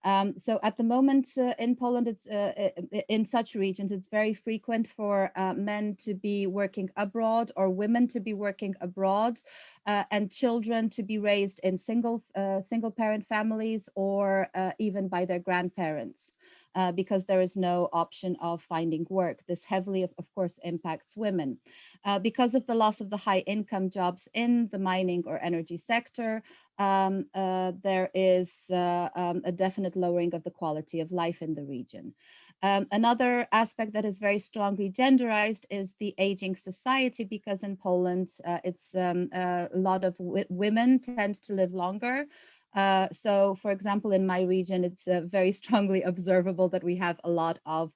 So at the moment in Poland, it's in such regions, it's very frequent for men to be working abroad or women to be working abroad, and children to be raised in single parent families or even by their grandparents. Because there is no option of finding work. This heavily, of course, impacts women. Because of the loss of the high income jobs in the mining or energy sector, there is a definite lowering of the quality of life in the region. Another aspect that is very strongly genderized is the aging society, because in Poland, it's a lot of women tend to live longer. So, for example, in my region, it's very strongly observable that we have a lot of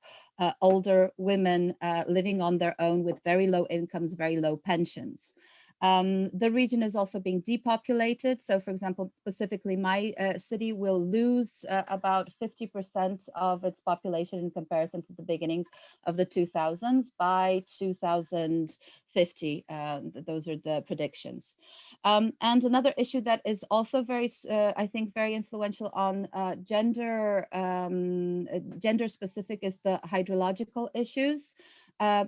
older women living on their own with very low incomes, very low pensions. The region is also being depopulated. So, for example, specifically my city will lose about 50% of its population in comparison to the beginning of the 2000s by 2050. Those are the predictions. And another issue that is also very, I think, very influential on gender specific is the hydrological issues.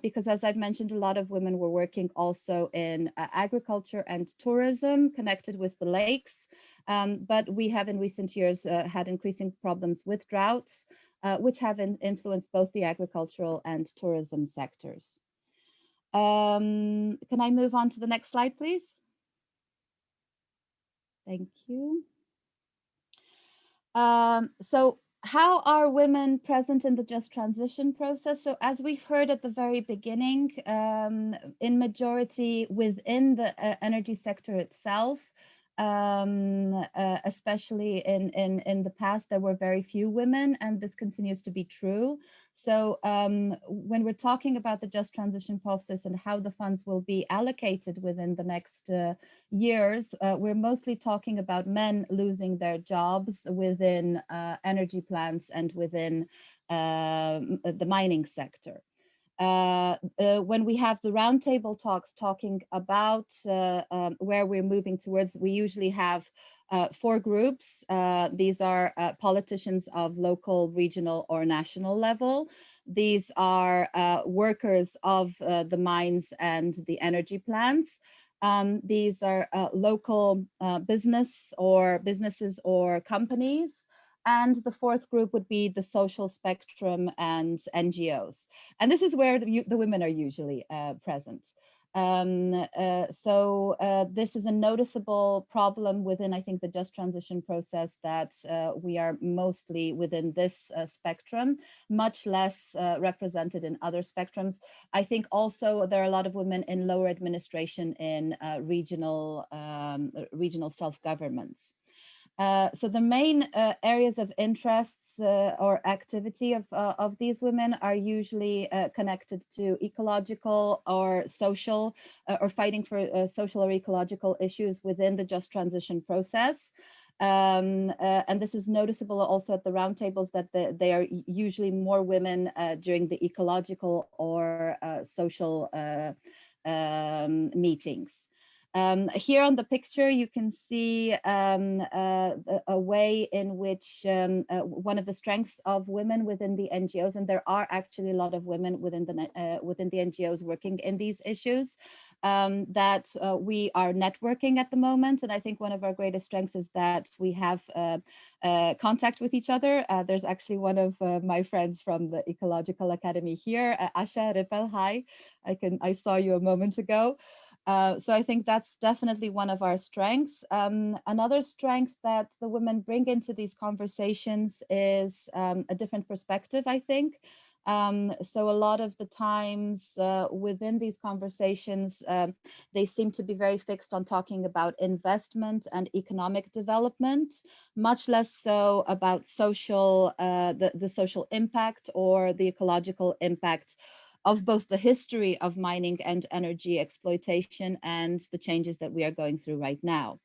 Because as I've mentioned, a lot of women were working also in agriculture and tourism connected with the lakes. But we have in recent years had increasing problems with droughts, which have influenced both the agricultural and tourism sectors. Can I move on to the next slide, please? Thank you. So how are women present in the just transition process? So as we've heard at the very beginning, in majority within the energy sector itself, especially in the past, there were very few women, and this continues to be true. So when we're talking about the just transition process and how the funds will be allocated within the next years, we're mostly talking about men losing their jobs within energy plants and within the mining sector. When we have the roundtable talks talking about where we're moving towards, we usually have four groups. These are politicians of local, regional, or national level. These are workers of the mines and the energy plants. These are local businesses or companies. And the fourth group would be the social spectrum and NGOs. And this is where the women are usually present. This is a noticeable problem within, I think, the just transition process, that we are mostly within this spectrum, much less represented in other spectrums. I think also there are a lot of women in lower administration in regional self-governments. So the main areas of interests or activity of these women are usually connected to ecological or social or fighting for social or ecological issues within the just transition process. And this is noticeable also at the roundtables, that they are usually more women during the ecological or social meetings. Here on the picture, you can see a way in which one of the strengths of women within the NGOs, and there are actually a lot of women within the NGOs working in these issues, that we are networking at the moment. And I think one of our greatest strengths is that we have contact with each other. There's actually one of my friends from the Ecological Academy here, Asha Ripel. Hi, I saw you a moment ago. So I think that's definitely one of our strengths. Another strength that the women bring into these conversations is a different perspective, I think. So a lot of the times within these conversations, they seem to be very fixed on talking about investment and economic development, much less so about the social impact or the ecological impact of both the history of mining and energy exploitation and the changes that we are going through right now.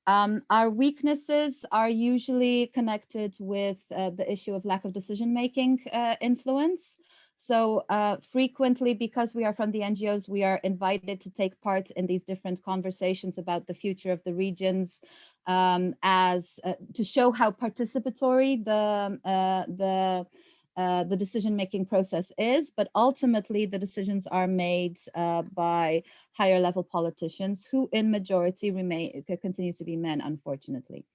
Our weaknesses are usually connected with the issue of lack of decision-making influence. So frequently, because we are from the NGOs, we are invited to take part in these different conversations about the future of the regions, as to show how participatory the decision-making process is, but ultimately the decisions are made by higher level politicians who in majority continue to be men, unfortunately.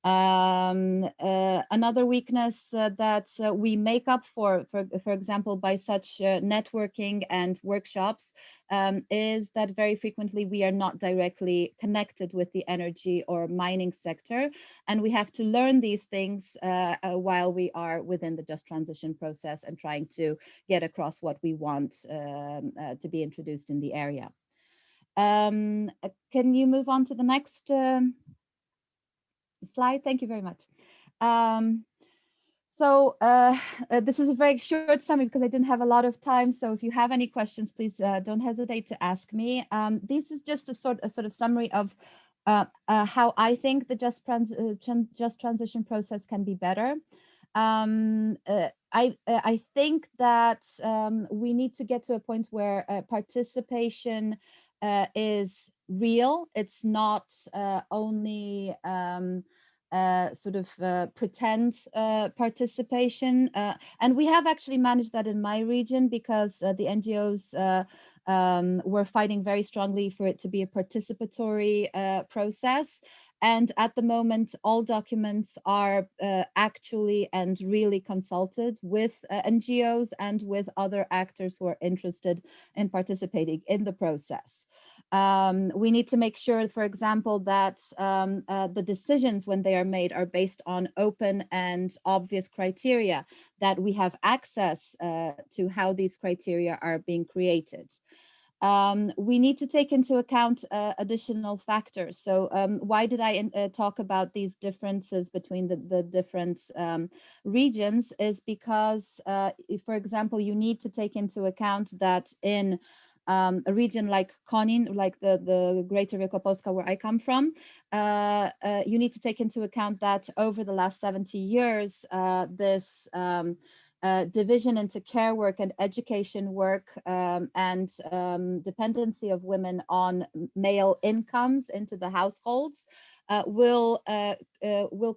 Another weakness that we make up for example, by such networking and workshops, is that very frequently we are not directly connected with the energy or mining sector, and we have to learn these things while we are within the just transition process and trying to get across what we want to be introduced in the area. Can you move on to the next slide? Thank you very much. This is a very short summary because I didn't have a lot of time. So if you have any questions, please don't hesitate to ask me. This is just a sort of summary of how I think the just transition process can be better. I think that we need to get to a point where participation is real. It's not only pretend participation. And we have actually managed that in my region because the NGOs were fighting very strongly for it to be a participatory process. And at the moment, all documents are actually and really consulted with NGOs and with other actors who are interested in participating in the process. We need to make sure, for example, that the decisions when they are made are based on open and obvious criteria, that we have access to how these criteria are being created. We need to take into account additional factors. So why did I talk about these differences between the different regions is because, for example, you need to take into account that in a region like Konin, like the Greater Wielkopolska, where I come from, you need to take into account that over the last 70 years, this division into care work and education work and dependency of women on male incomes into the households will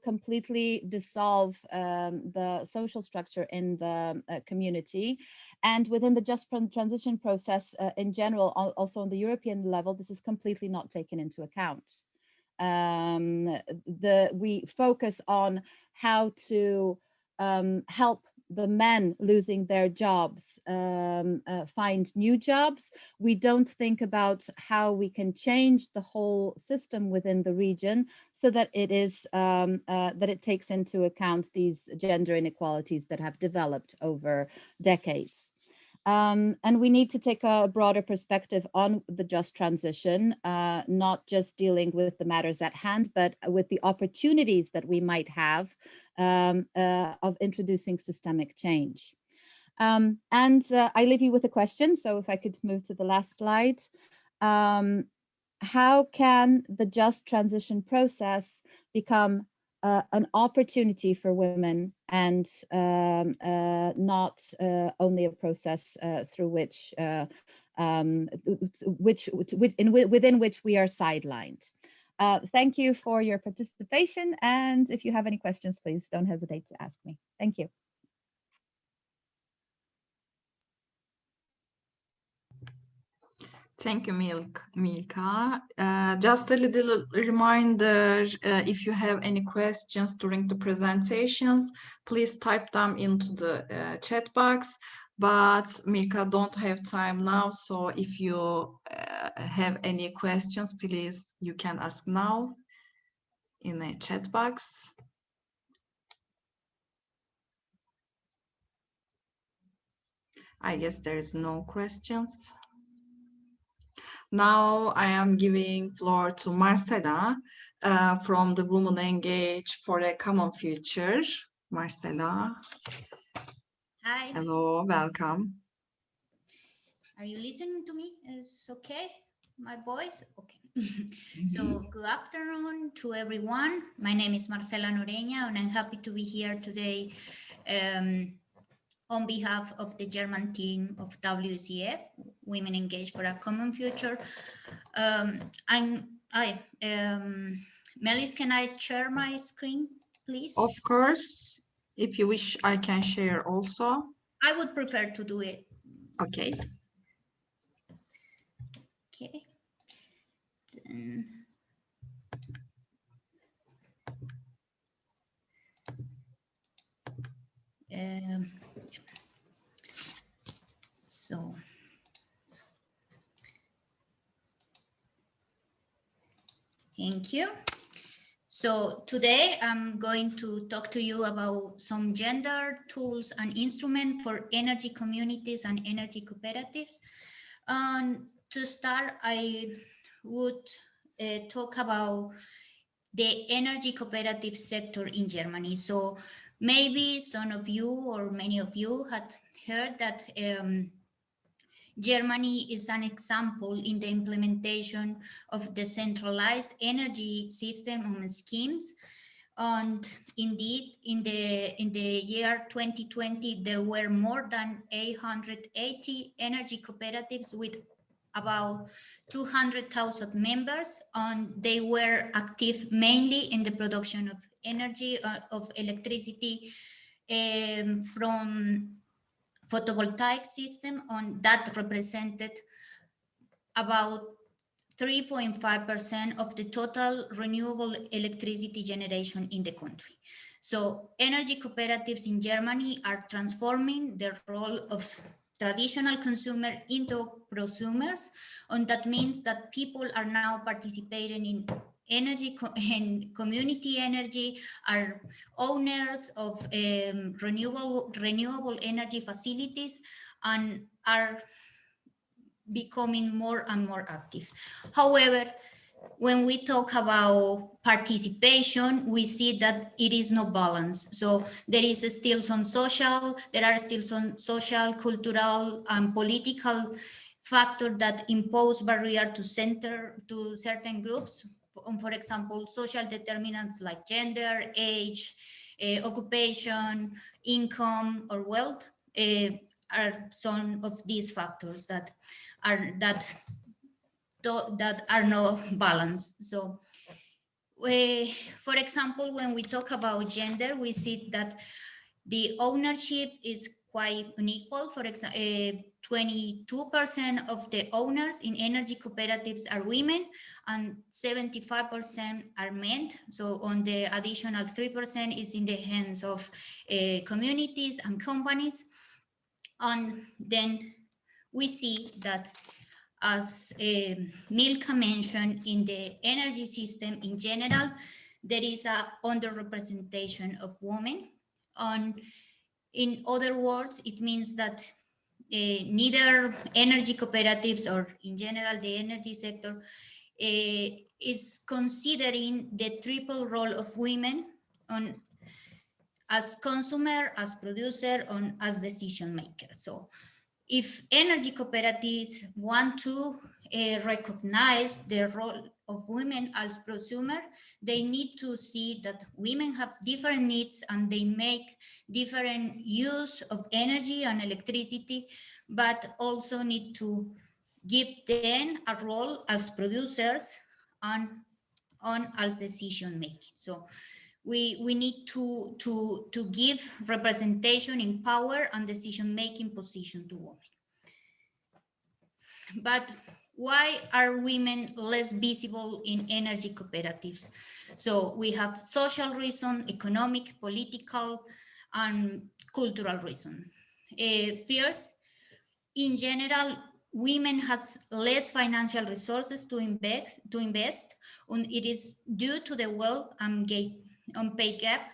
completely dissolve the social structure in the community. And within the just transition process in general, also on the European level, this is completely not taken into account. We focus on how to help the men losing their jobs find new jobs. We don't think about how we can change the whole system within the region so that it is that it takes into account these gender inequalities that have developed over decades. And we need to take a broader perspective on the just transition, not just dealing with the matters at hand, but with the opportunities that we might have of introducing systemic change. I leave you with a question. So if I could move to the last slide. How can the just transition process become an opportunity for women and not only a process through within which we are sidelined? Thank you for your participation, and if you have any questions, please don't hesitate to ask me. Thank you. Thank you, Milka. Just a little reminder, if you have any questions during the presentations, please type them into the chat box. But Milka don't have time now, so if you have any questions, please, you can ask now in the chat box. I guess there is no questions. Now I am giving floor to Marcela from the Women Engage for a Common Future. Marcela. Hi. Hello, welcome. Are you listening to me? Is okay? My voice? Okay. So good afternoon to everyone. My name is Marcela Noreña and I'm happy to be here today on behalf of the German team of WCF, Women Engaged for a Common Future. Melis, can I share my screen, please? Of course, if you wish, I can share also. I would prefer to do it. Okay. Okay. Then, so thank you. So today I'm going to talk to you about some gender tools and instruments for energy communities and energy cooperatives. To start, I would talk about the energy cooperative sector in Germany. So maybe some of you or many of you had heard that Germany is an example in the implementation of decentralized energy system and schemes. And indeed, in the year 2020, there were more than 880 energy cooperatives with about 200,000 members, and they were active mainly in the production of energy, of electricity from photovoltaic system, and that represented about 3.5% of the total renewable electricity generation in the country. So energy cooperatives in Germany are transforming the role of traditional consumer into prosumers, and that means that people are now participating in energy and community energy, are owners of renewable energy facilities, and are becoming more and more active. However, when we talk about participation, we see that it is no balance. So there are still some social, cultural, and political factors that impose barrier to certain groups. For example, social determinants like gender, age, occupation, income, or wealth are some of these factors that are no balance. So for example, when we talk about gender, we see that the ownership is quite unequal. For example, 22% of the owners in energy cooperatives are women and 75% are men. So on the additional 3% is in the hands of communities and companies. And then we see that, as Milka mentioned, in the energy system in general, there is an underrepresentation of women. And in other words, it means that neither energy cooperatives or in general the energy sector is considering the triple role of women as consumer, as producer, and as decision maker. So if energy cooperatives want to recognize the role of women as prosumer, they need to see that women have different needs and they make different use of energy and electricity, but also need to give them a role as producers and as decision making. So we need to give representation in power and decision-making position to women. But why are women less visible in energy cooperatives? So we have social reason, economic, political, and cultural reason. First, in general, women has less financial resources to invest, and it is due to the wealth and pay gap.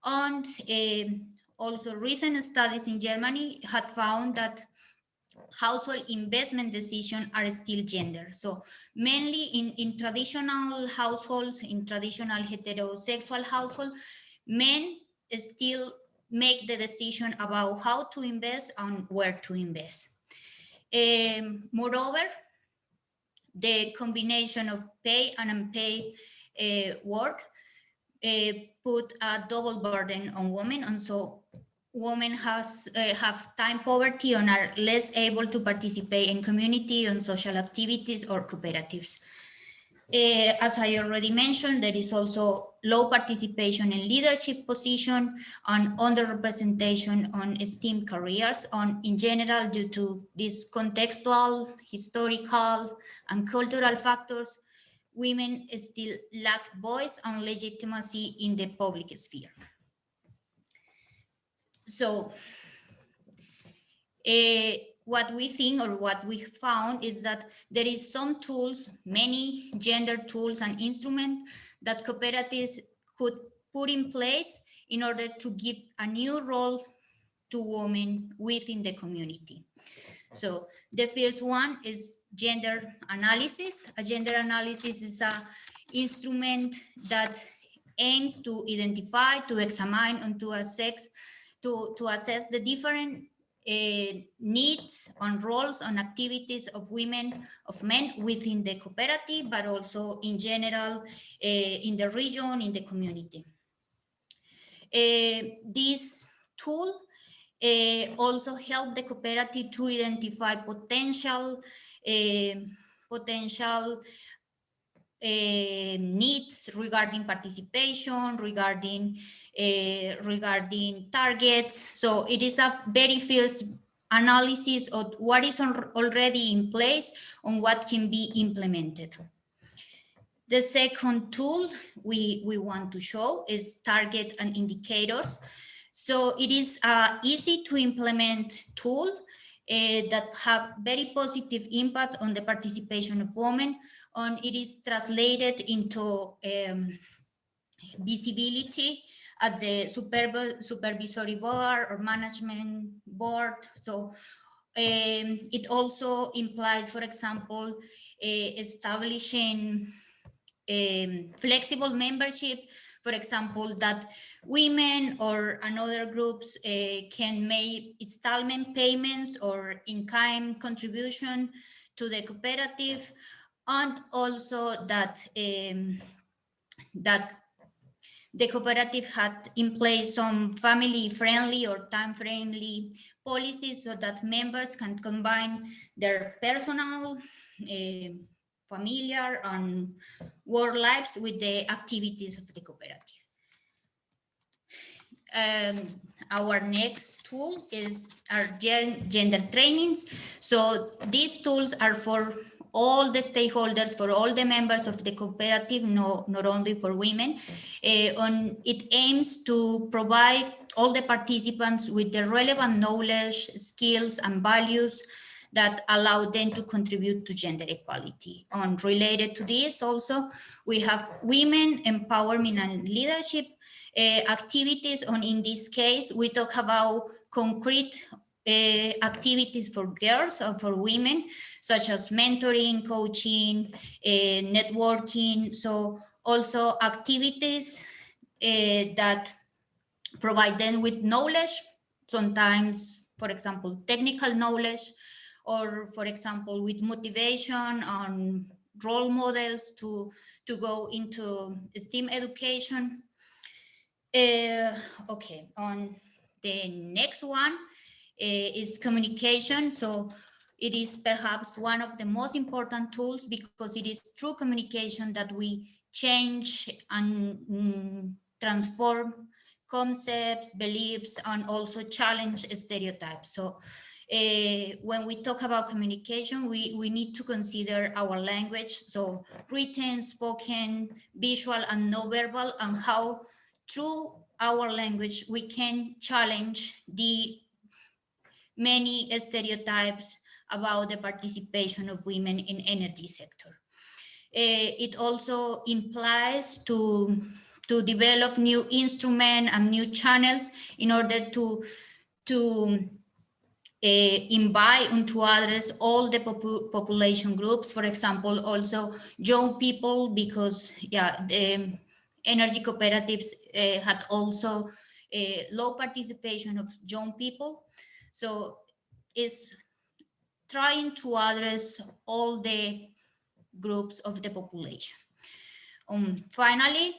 And also recent studies in Germany had found that household investment decisions are still gender. So mainly in traditional households, in traditional heterosexual households, men still make the decision about how to invest and where to invest. Moreover, the combination of paid and unpaid work put a double burden on women, and so women have time poverty and are less able to participate in community and social activities or cooperatives. As I already mentioned, there is also low participation in leadership position and underrepresentation on STEM careers in general due to these contextual, historical, and cultural factors. Women still lack voice and legitimacy in the public sphere. So what we think or what we found is that there is some tools, many gender tools and instruments that cooperatives could put in place in order to give a new role to women within the community. So the first one is gender analysis. A gender analysis is an instrument that aims to identify, to examine, and to assess the different needs and roles and activities of women, of men within the cooperative, but also in general in the region, in the community. This tool also help the cooperative to identify potential needs regarding participation, regarding targets. So it is a very first analysis of what is already in place and what can be implemented. The second tool we want to show is target and indicators. So it is an easy to implement tool that have very positive impact on the participation of women, and it is translated into visibility at the supervisory board or management board. So it also implies, for example, establishing flexible membership, for example, that women or another groups can make installment payments or in-kind contribution to the cooperative, and also that that the cooperative had in place some family-friendly or time-friendly policies so that members can combine their personal, familiar, and work lives with the activities of the cooperative. Our next tool is our gender trainings. So these tools are for all the stakeholders, for all the members of the cooperative, not only for women. It aims to provide all the participants with the relevant knowledge, skills, and values that allow them to contribute to gender equality. And related to this also, we have women empowerment and leadership activities. And in this case, we talk about concrete activities for girls or for women, such as mentoring, coaching, networking. So also activities that provide them with knowledge, sometimes, for example, technical knowledge, or for example, with motivation and role models to go into STEAM education. Okay, on the next one is communication. So it is perhaps one of the most important tools because it is through communication that we change and transform concepts, beliefs, and also challenge stereotypes. So when we talk about communication, we need to consider our language, so written, spoken, visual, and non-verbal, and how through our language we can challenge the many stereotypes about the participation of women in energy sector. It also implies to develop new instruments and new channels in order to invite and to address all the population groups. For example, also young people, because the energy cooperatives had also low participation of young people. So it's trying to address all the groups of the population. Finally,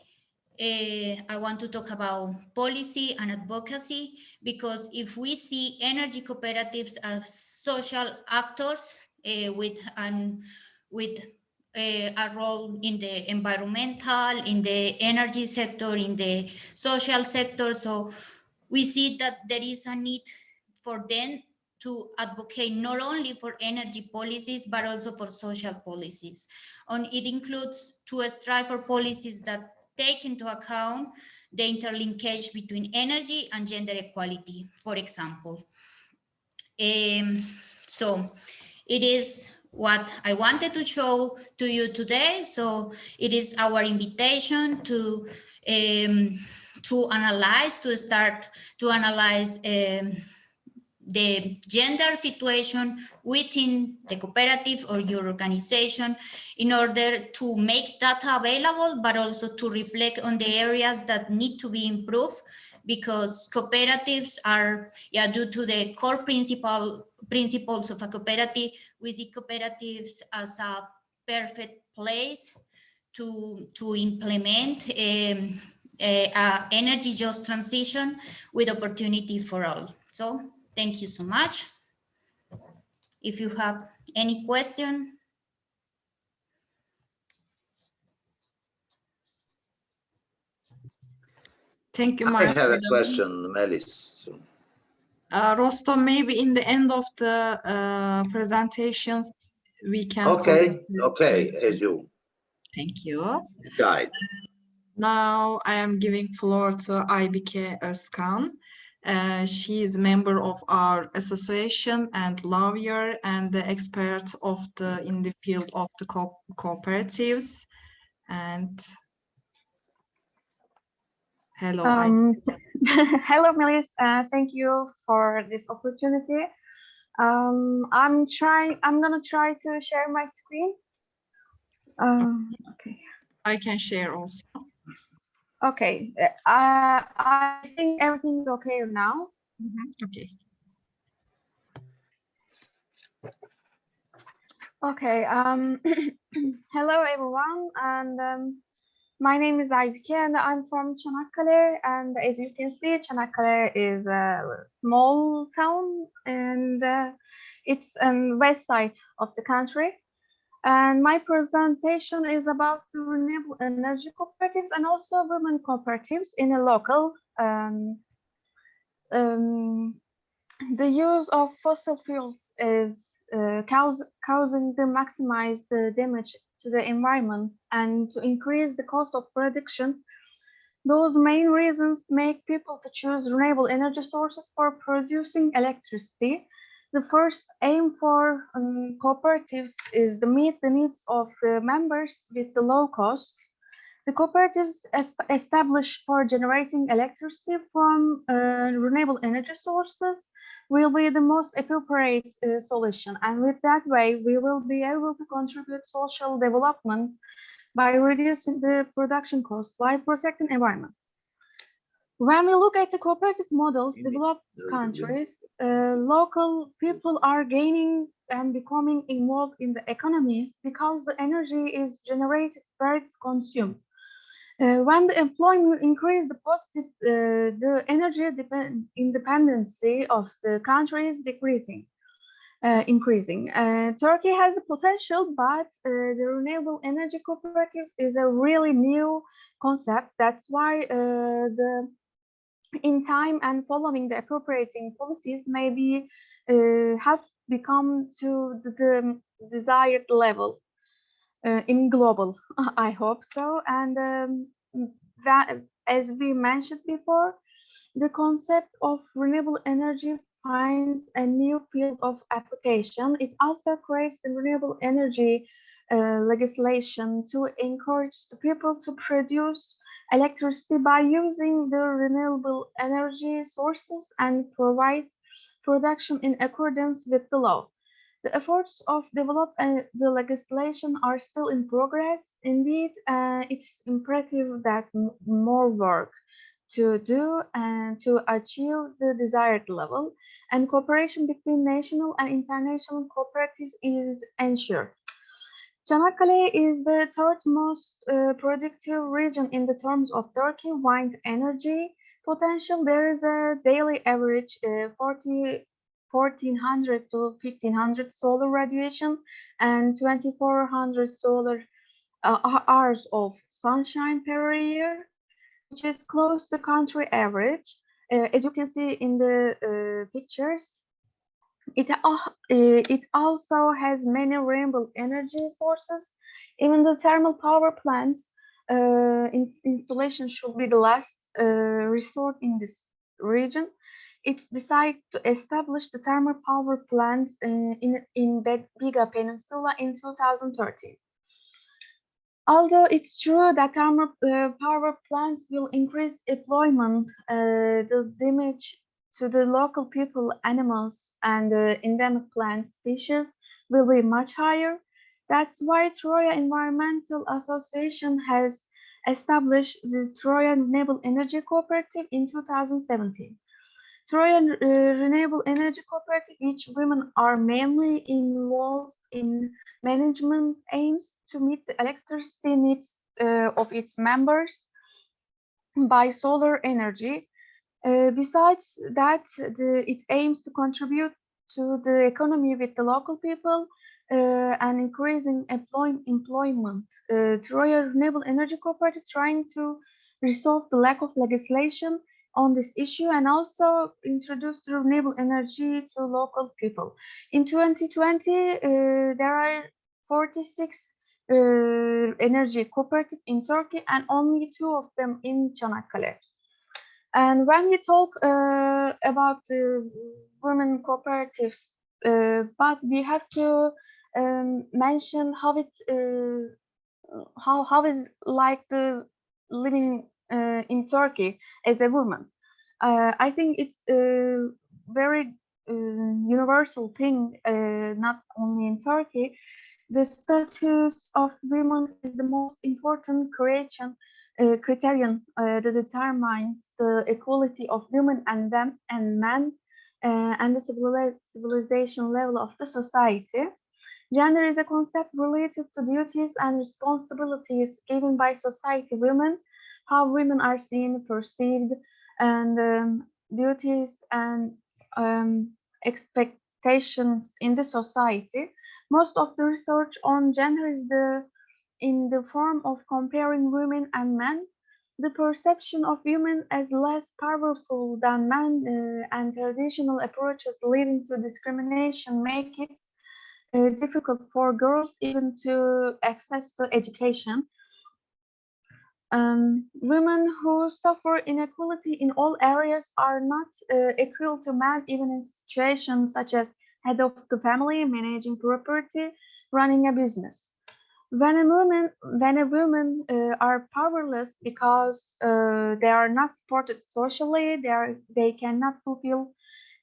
I want to talk about policy and advocacy, because if we see energy cooperatives as social actors with a role in the environmental, in the energy sector, in the social sector, so we see that there is a need for them to advocate not only for energy policies, but also for social policies. And it includes to strive for policies that take into account the interlinkage between energy and gender equality, for example. So it is what I wanted to show to you today. So it is our invitation to analyze, to start to analyze the gender situation within the cooperative or your organization in order to make data available, but also to reflect on the areas that need to be improved, because cooperatives are, due to the core principles of a cooperative, we see cooperatives as a perfect place to implement a energy just transition with opportunity for all. So thank you so much. If you have any question. Thank you, I Maria. have a question, Melis. Rostom, maybe in the end of the presentations, we can Okay, collect the okay, questions. as you Thank you. guide. Now I am giving floor to Aybike Özkan. She is member of our association and lawyer and the expert in the field of the cooperatives. And hello. Hello, Melis. Thank you for this opportunity. I'm gonna try to share my screen. Okay. I can share also. Okay. I think everything's okay now. Okay. Okay. Hello, everyone, and my name is Aybike, and I'm from Çanakkale. And as you can see, Çanakkale is a small town, and it's on west side of the country. And my presentation is about the renewable energy cooperatives and also women cooperatives in a local. The use of fossil fuels is causing to maximize the damage to the environment and to increase the cost of production. Those main reasons make people to choose renewable energy sources for producing electricity. The first aim for cooperatives is to meet the needs of the members with the low cost. The cooperatives established for generating electricity from renewable energy sources will be the most appropriate solution. And with that way, we will be able to contribute social development by reducing the production cost while protecting environment. When we look at the cooperative models, developed countries, local people are gaining and becoming involved in the economy because the energy is generated where it's consumed. When the employment increases, the energy independency of the country is increasing. Turkey has the potential, but the renewable energy cooperatives is a really new concept. That's why in time and following the appropriating policies maybe have become to the desired level in global. I hope so. And that, as we mentioned before, the concept of renewable energy finds a new field of application. It also creates the renewable energy legislation to encourage the people to produce electricity by using the renewable energy sources and provide production in accordance with the law. The efforts of developing the legislation are still in progress. Indeed, it's imperative that more work to do and to achieve the desired level, and cooperation between national and international cooperatives is ensured. Çanakkale is the third most productive region in the terms of Turkey wind energy potential. There is a daily average 1400 to 1500 solar radiation and 2400 solar hours of sunshine per year, which is close to country average. As you can see in the pictures, it also has many renewable energy sources. Even the thermal power plants installation should be the last resort in this region. It's decided to establish the thermal power plants in Biga Peninsula in 2013. Although it's true that thermal power plants will increase employment, the damage to the local people, animals, and endemic plant species will be much higher. That's why Troya Environmental Association has established the Troya Renewable Energy Cooperative in 2017. Troya Renewable Energy Cooperative, which women are mainly involved in management, aims to meet the electricity needs of its members by solar energy. Besides that, it aims to contribute to the economy with the local people and increasing employment. Troya Renewable Energy Cooperative trying to resolve the lack of legislation on this issue and also introduce renewable energy to local people. In 2020, there are 46 energy cooperatives in Turkey and only 2 of them in Çanakkale. And when we talk about the women cooperatives, but we have to mention how it how is like the living in Turkey as a woman. I think it's a very universal thing, not only in Turkey. The status of women is the most important criterion that determines the equality of women and men and the civilization level of the society. Gender is a concept related to duties and responsibilities given by society women, how women are seen, perceived, and duties and expectations in the society. Most of the research on gender is in the form of comparing women and men. The perception of women as less powerful than men and traditional approaches leading to discrimination make it difficult for girls even to access to education. Women who suffer inequality in all areas are not equal to men, even in situations such as head of the family, managing property, running a business. When a woman are powerless because they are not supported socially, they cannot fulfill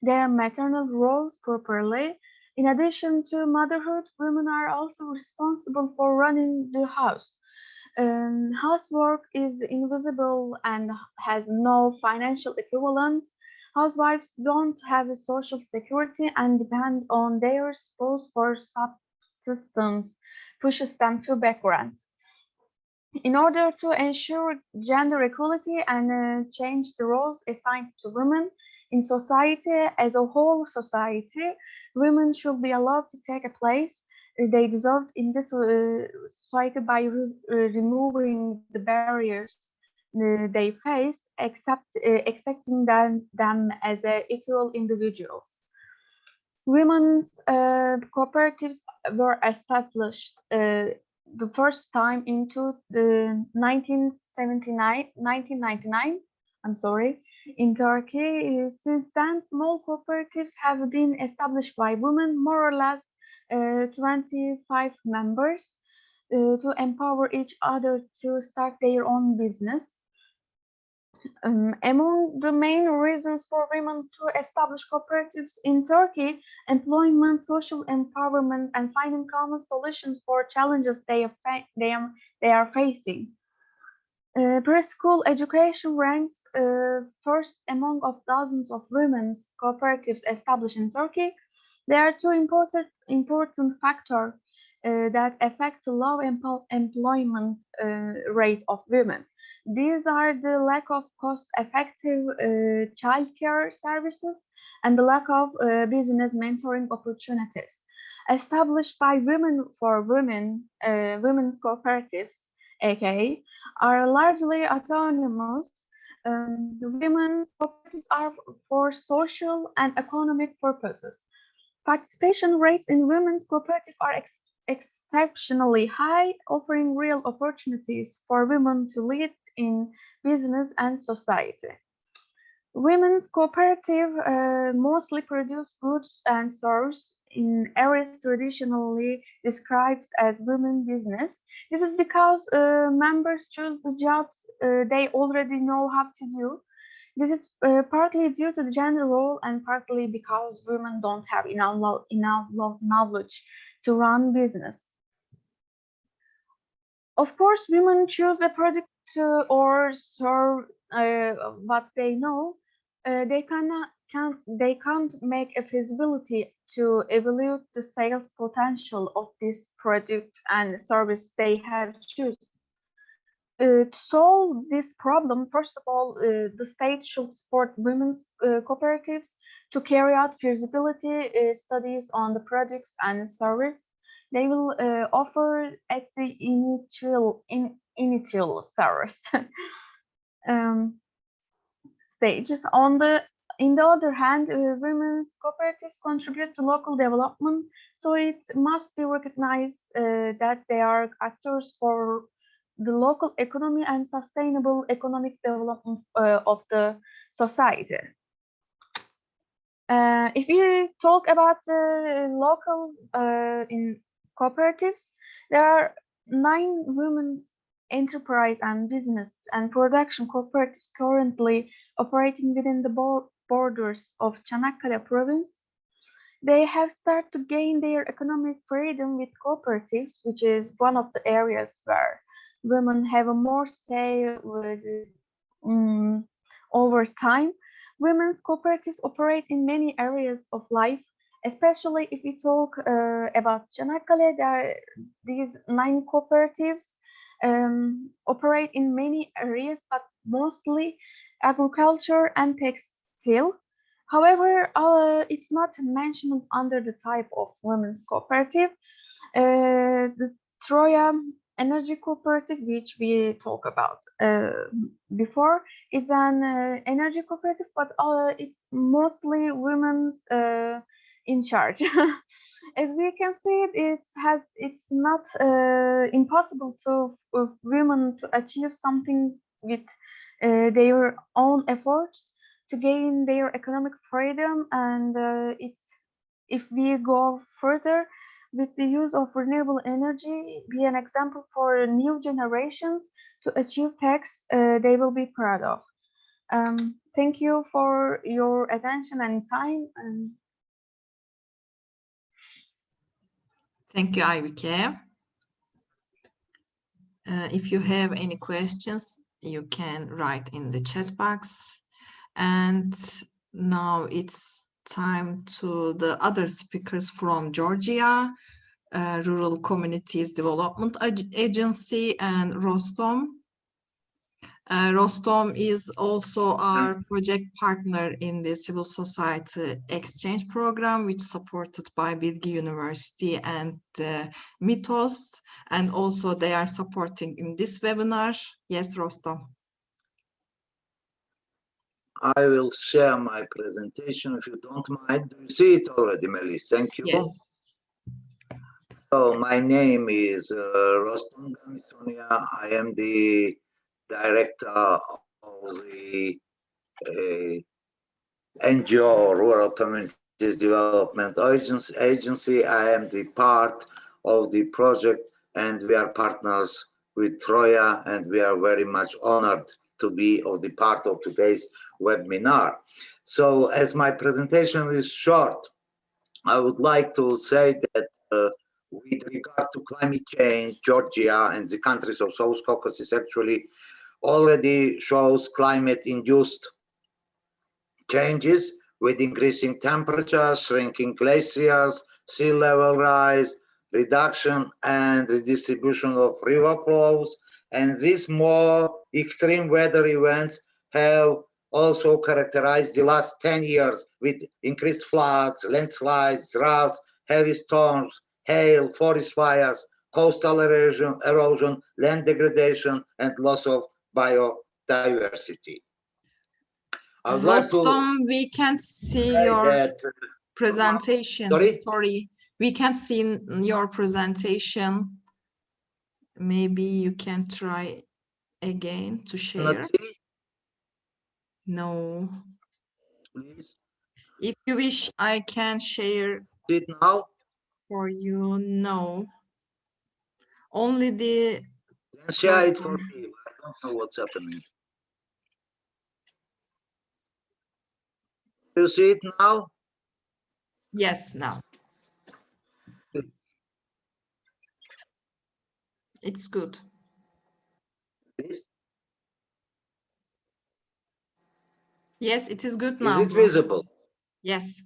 their maternal roles properly. In addition to motherhood, women are also responsible for running the house. Housework is invisible and has no financial equivalent. Housewives don't have a social security and depend on their spouse for subsistence, pushes them to background. In order to ensure gender equality and change the roles assigned to women in society as a whole society, women should be allowed to take a place they deserve in this society by removing the barriers they face, accepting them as equal individuals. Women's cooperatives were established the first time in 1999, I'm sorry, in Turkey. Since then, small cooperatives have been established by women, more or less 25 members, to empower each other to start their own business. Among the main reasons for women to establish cooperatives in Turkey, employment, social empowerment, and finding common solutions for challenges they are facing. Preschool education ranks first among of dozens of women's cooperatives established in Turkey. There are two important factors that affect the low employment rate of women. These are the lack of cost-effective childcare services and the lack of business mentoring opportunities. Established by Women for Women, women's cooperatives, aka, are largely autonomous. Women's cooperatives are for social and economic purposes. Participation rates in women's cooperatives are exceptionally high, offering real opportunities for women to lead in business and society. Women's cooperative mostly produce goods and services in areas traditionally described as women business. This is because members choose the jobs they already know how to do. This is partly due to the gender role and partly because women don't have enough knowledge to run business. Of course, women choose a product or serve what they know. They can't make a feasibility to evaluate the sales potential of this product and service they have chosen. To solve this problem, first of all, the state should support women's cooperatives to carry out feasibility studies on the products and service they will offer at the initial service stages. In the other hand, women's cooperatives contribute to local development, so it must be recognized that they are actors for the local economy and sustainable economic development of the society. If you talk about the local in cooperatives, there are 9 women's enterprise and business and production cooperatives currently operating within the borders of Çanakkale province. They have started to gain their economic freedom with cooperatives, which is one of the areas where women have a more say with, over time. Women's cooperatives operate in many areas of life, especially if we talk about Çanakkale. These 9 cooperatives operate in many areas, but mostly agriculture and textile. However, it's not mentioned under the type of women's cooperative. The Troya Energy Cooperative, which we talked about before, is an energy cooperative, but it's mostly women's in charge. As we can see, it's not impossible for women to achieve something with their own efforts to gain their economic freedom, and if we go further with the use of renewable energy, be an example for new generations to achieve tasks they will be proud of. Thank you for your attention and time. Thank you, Aybüke. If you have any questions, you can write in the chat box. And now it's time to the other speakers from Georgia, Rural Communities Development Agency, and Rostom. Rostom is also our project partner in the Civil Society Exchange Program, which is supported by Bilgi University and Mitost, and also they are supporting in this webinar. Yes, Rostom. I will share my presentation if you don't mind. Do you see it already, Melis? Thank you. Yes. So my name is Rostom Gamisonia. I am the director of the NGO Rural Communities Development Agency. I am the part of the project, and we are partners with Troya, and we are very much honored to be of the part of today's webinar. So as my presentation is short, I would like to say that with regard to climate change, Georgia and the countries of South Caucasus actually already shows climate-induced changes with increasing temperatures, shrinking glaciers, sea level rise, reduction and redistribution of river flows. And these more extreme weather events have also characterized the last 10 years with increased floods, landslides, droughts, heavy storms, hail, forest fires, coastal erosion, land degradation, and loss of biodiversity. I would like to Rostom, we can't see say your that presentation. Sorry? We can't see your presentation. Maybe you can try again to share. No. Please If you wish, I can share see it now. for you. No. Only the Then share it Rostom. for me. I don't know what's happening. You see it now? Yes, now. It's good. Is Yes, it is good now. it visible? Yes.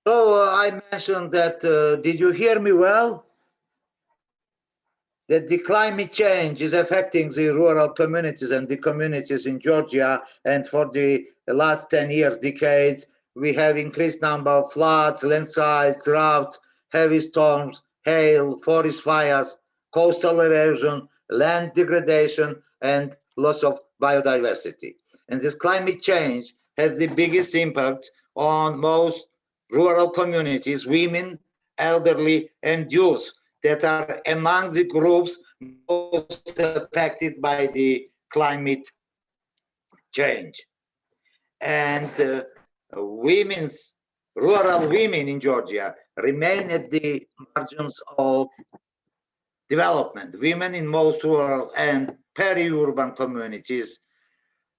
So I mentioned that, did you hear me well? That the climate change is affecting the rural communities and the communities in Georgia. And for the last 10 years, decades, we have increased number of floods, landslides, droughts, heavy storms, hail, forest fires, coastal erosion, land degradation, and loss of biodiversity. And this climate change has the biggest impact on most rural communities, women, elderly, and youth, that are among the groups most affected by the climate change. And rural women in Georgia remain at the margins of development. Women in most rural and peri-urban communities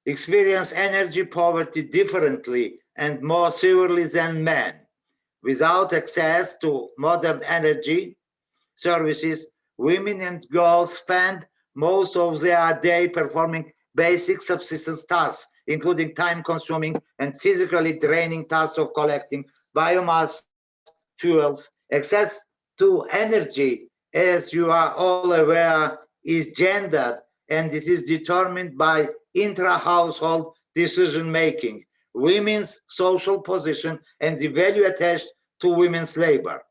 experience energy poverty differently and more severely than men. Without access to modern energy services, women and girls spend most of their day performing basic subsistence tasks, including time-consuming and physically draining tasks of collecting biomass fuels. Access to energy, as you are all aware, is gendered, and it is determined by intra-household decision-making, women's social position, and the value attached to women's labor.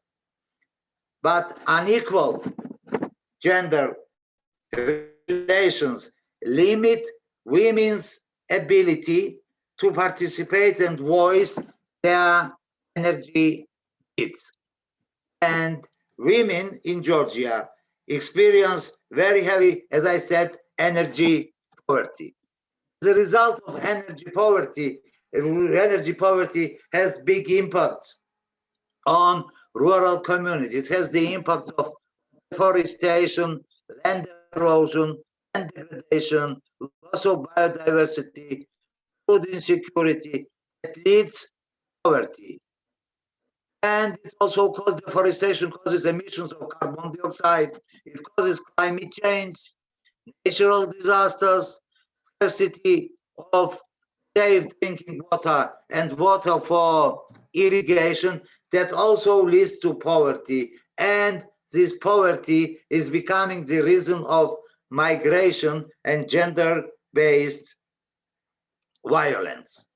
But unequal gender relations limit women's ability to participate and voice their energy needs. And women in Georgia experience very heavy, as I said, energy poverty. The result of energy poverty has big impacts on rural communities. It has the impact of deforestation, land erosion, land degradation, loss of biodiversity, food insecurity that leads to poverty. And it also causes deforestation, causes emissions of carbon dioxide, it causes climate change, natural disasters, scarcity of safe drinking water and water for irrigation, that also leads to poverty. And this poverty is becoming the reason of migration and gender-based violence.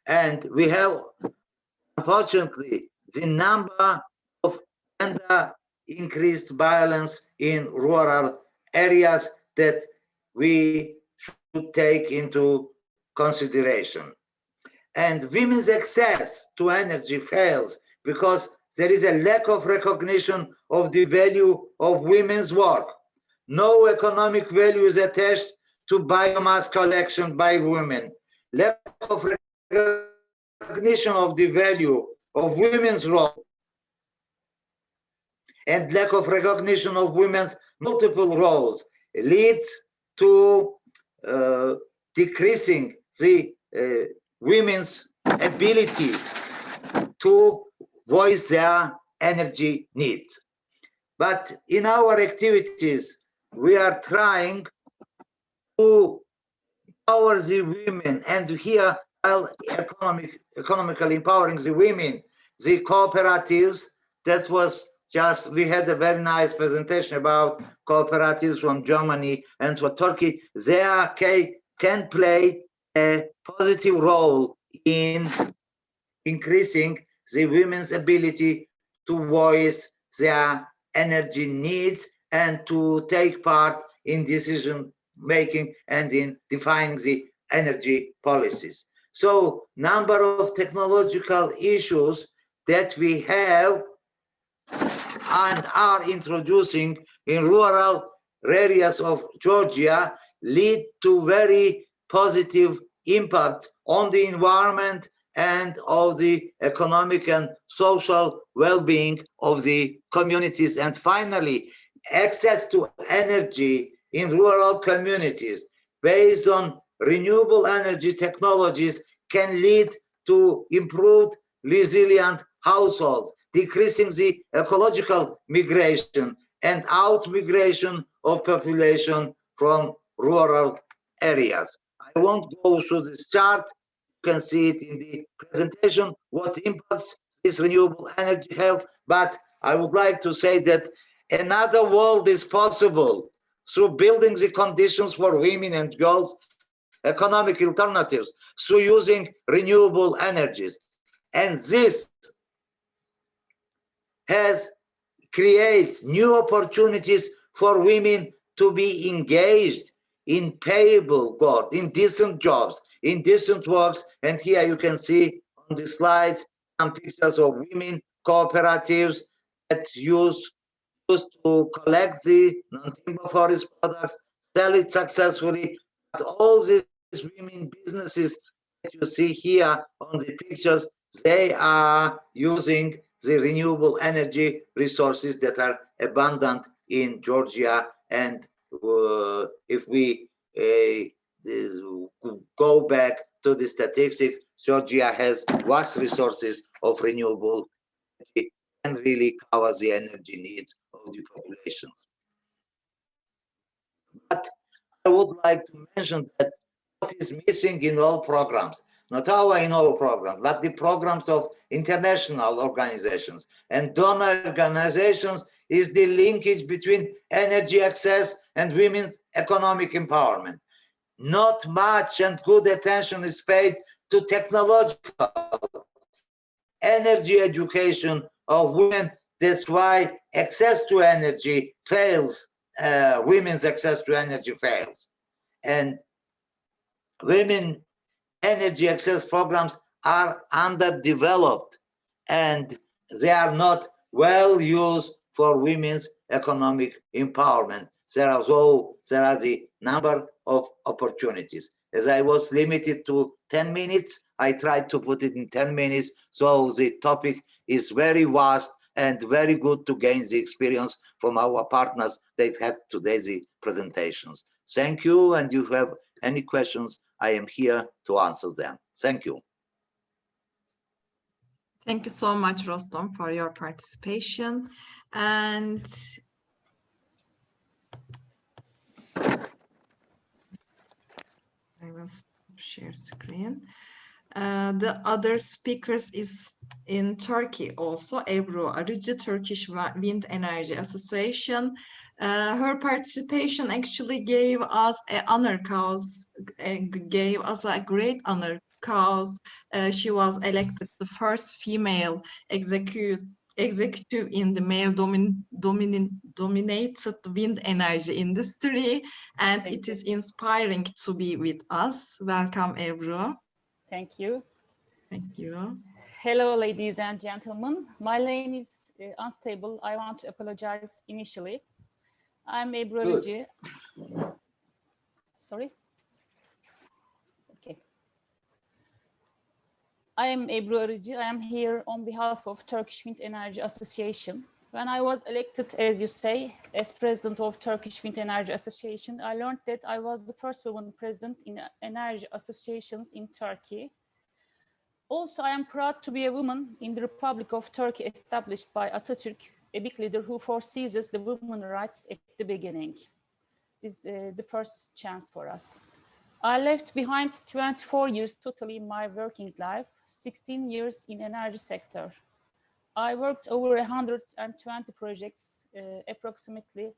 And we have, unfortunately, the number of gender increased violence in rural areas that we should take into consideration. And women's access to energy fails because there is a lack of recognition of the value of women's work. No economic value is attached to biomass collection by women. Lack of recognition of the value of women's role and lack of recognition of women's multiple roles leads to decreasing the women's ability to voice their energy needs. But in our activities, we are trying to empower the women, and here, while economically empowering the women, the cooperatives that was Just we had a very nice presentation about cooperatives from Germany and for Turkey. They can play a positive role in increasing the women's ability to voice their energy needs and to take part in decision making and in defining the energy policies. So number of technological issues that we have and are introducing in rural areas of Georgia lead to very positive impact on the environment and of the economic and social well-being of the communities. And finally, access to energy in rural communities based on renewable energy technologies can lead to improved resilient households, decreasing the ecological migration and out migration of population from rural areas. I won't go through this chart. You can see it in the presentation, what impacts this renewable energy have, but I would like to say that another world is possible through building the conditions for women and girls, economic alternatives, through using renewable energies. And this creates new opportunities for women to be engaged in payable work, in decent jobs, in decent works. And here you can see on the slides some pictures of women cooperatives that used to collect the non-timber forest products, sell it successfully. But all these women businesses that you see here on the pictures, they are using the renewable energy resources that are abundant in Georgia. And if we go back to the statistics, Georgia has vast resources of renewable energy and really covers the energy needs of the populations. But I would like to mention that what is missing in all programs, not in our programs, but the programs of international organizations and donor organizations, is the linkage between energy access and women's economic empowerment. Not much and good attention is paid to technological energy education of women. That's why access to energy fails. Women's access to energy fails. And women energy access programs are underdeveloped and they are not well used for women's economic empowerment. There are the number of opportunities. As I was limited to 10 minutes, I tried to put it in 10 minutes. So the topic is very vast and very good to gain the experience from our partners that had today's presentations. Thank you. And if you have any questions, I am here to answer them. Thank you. Thank you so much, Rostom, for your participation. And I will share screen. The other speakers is in Turkey also, Ebru Arıcı, Turkish Wind Energy Association. Her participation actually gave us an honor cause, gave us a great honor cause. She was elected the first female executive in the male dominated wind energy industry, and it is inspiring to be with us. Welcome, Ebru. Thank you. Thank you. Hello, ladies and gentlemen. My name is unstable. I want to apologize initially. I'm Ebru Arıcı. Sorry. Okay. I am Ebru Arıcı. I am here on behalf of Turkish Wind Energy Association. When I was elected, as you say, as president of Turkish Wind Energy Association, I learned that I was the first woman president in energy associations in Turkey. Also, I am proud to be a woman in the Republic of Turkey established by Atatürk, a big leader who foresees the women's rights at the beginning. This is the first chance for us. I left behind 24 years totally in my working life, 16 years in energy sector. I worked over 120 projects, approximately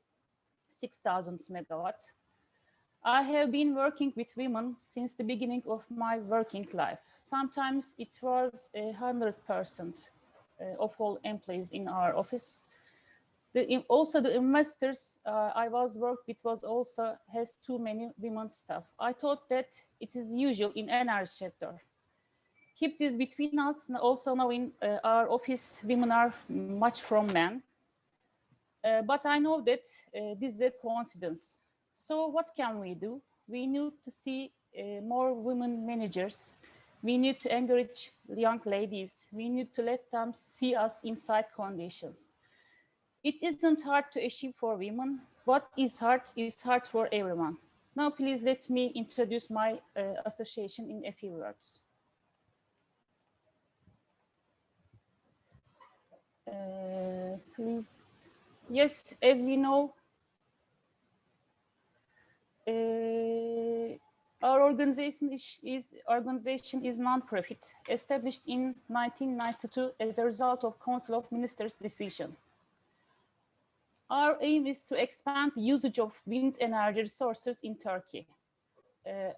6,000 megawatt. I have been working with women since the beginning of my working life. Sometimes it was 100% of all employees in our office. Also the investors I was worked with was also has too many women staff. I thought that it is usual in energy sector. Keep this between us, also knowing our office women are much from men. But I know that this is a coincidence. So what can we do? We need to see more women managers. We need to encourage young ladies. We need to let them see us inside conditions. It isn't hard to achieve for women. What is hard for everyone. Now, please let me introduce my association in a few words. Please. Yes, as you know, our organization is non-profit, established in 1992 as a result of Council of Ministers decision. Our aim is to expand the usage of wind energy resources in Turkey,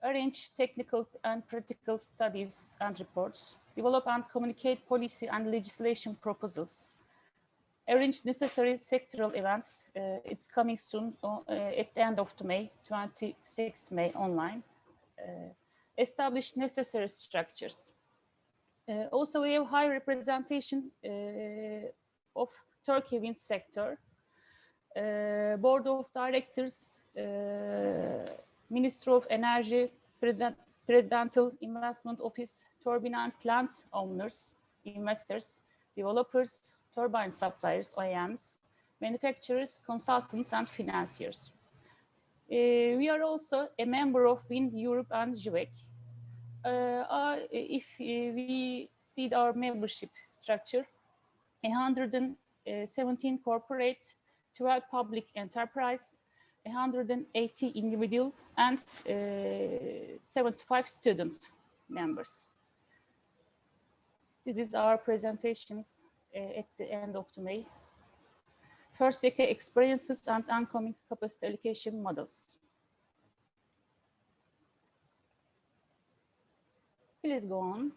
arrange technical and practical studies and reports, develop and communicate policy and legislation proposals, arrange necessary sectoral events. It's coming soon at the end of May, 26th May online. Establish necessary structures. Also, we have high representation of Turkey wind sector. Board of Directors, Ministry of Energy, Presidential Investment Office, turbine and plant owners, investors, developers, turbine suppliers, OEMs, manufacturers, consultants, and financiers. We are also a member of Wind Europe and JUEC. If we see our membership structure, 117 corporate, 12 public enterprise, 180 individual, and 75 student members. This is our presentations at the end of May. First decade experiences and oncoming capacity allocation models. Please go on.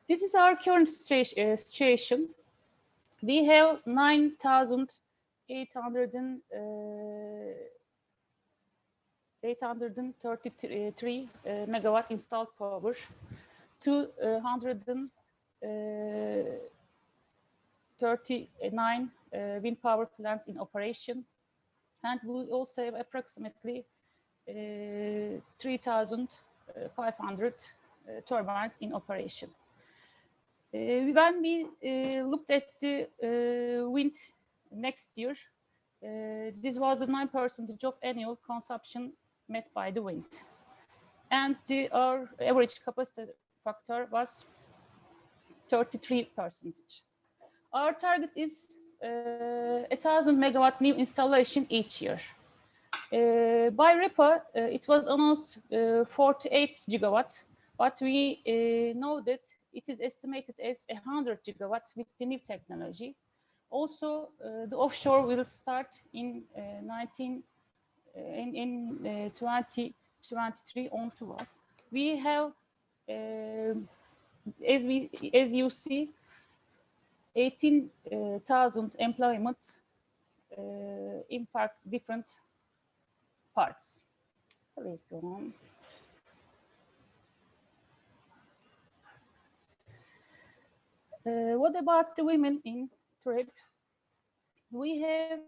This is our current situation. We have 9,833 megawatt installed power, 239 wind power plants in operation, and we also have approximately 3,500 turbines in operation. When we looked at the wind next year, this was a 9% of annual consumption met by the wind. And our average capacity factor was 33%. Our target is 1,000 megawatt new installation each year. By REPA, it was announced 48 gigawatt, but we know that it is estimated as 100 gigawatts with the new technology. Also, the offshore will start in 2023 onwards. We have, as you see, 18,000 employment in different parts. Please go on. What about the women in TRIP? We have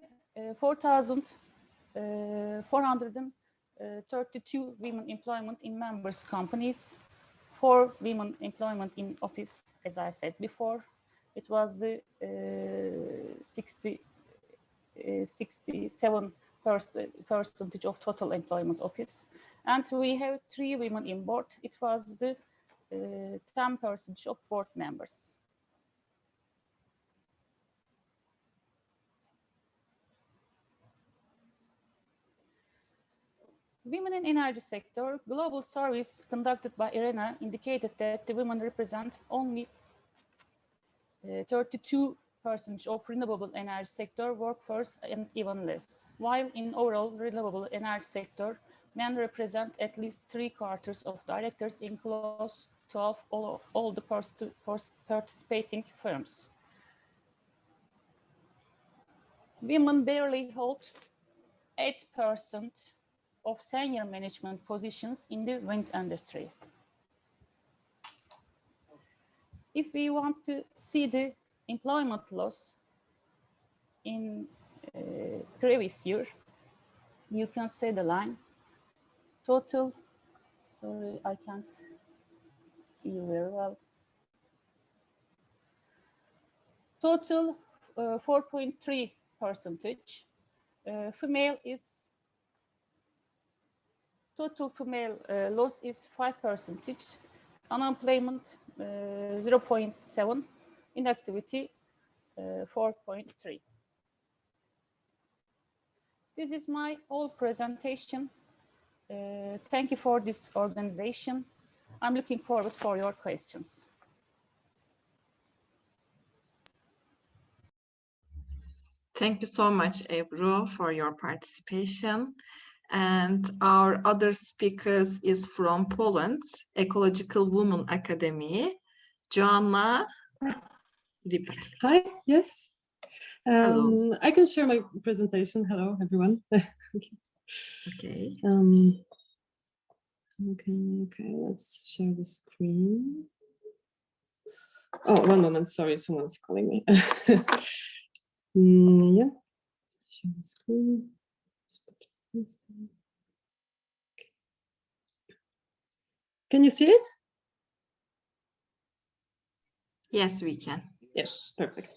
4,432 women employment in members companies, 4 women employment in office, as I said before. It was the 67% of total employment office. And we have 3 women in board. It was the 10% of board members. Women in energy sector, global surveys conducted by IRENA indicated that the women represent only 32% of renewable energy sector workforce and even less, while in overall renewable energy sector, men represent at least 3/4 of directors in close to all the participating firms. Women barely hold 8% of senior management positions in the wind industry. If we want to see the employment loss in previous year, you can see the line. Total, sorry, I can't see very well. Total 4.3%. Female is total female loss is 5%. Unemployment 0.7, inactivity 4.3. This is my whole presentation. Thank you for this organization. I'm looking forward for your questions. Thank you so much, Ebru, for your participation. And our other speakers is from Poland, Ecological Women Academy, Joanna Ripper. Hi, yes. Hello. I can share my presentation. Hello, everyone. Okay. Okay, let's share the screen. Oh, one moment, sorry, someone's calling me. Yeah, share the screen. Can you see it? Yes, we can. Yes, perfect.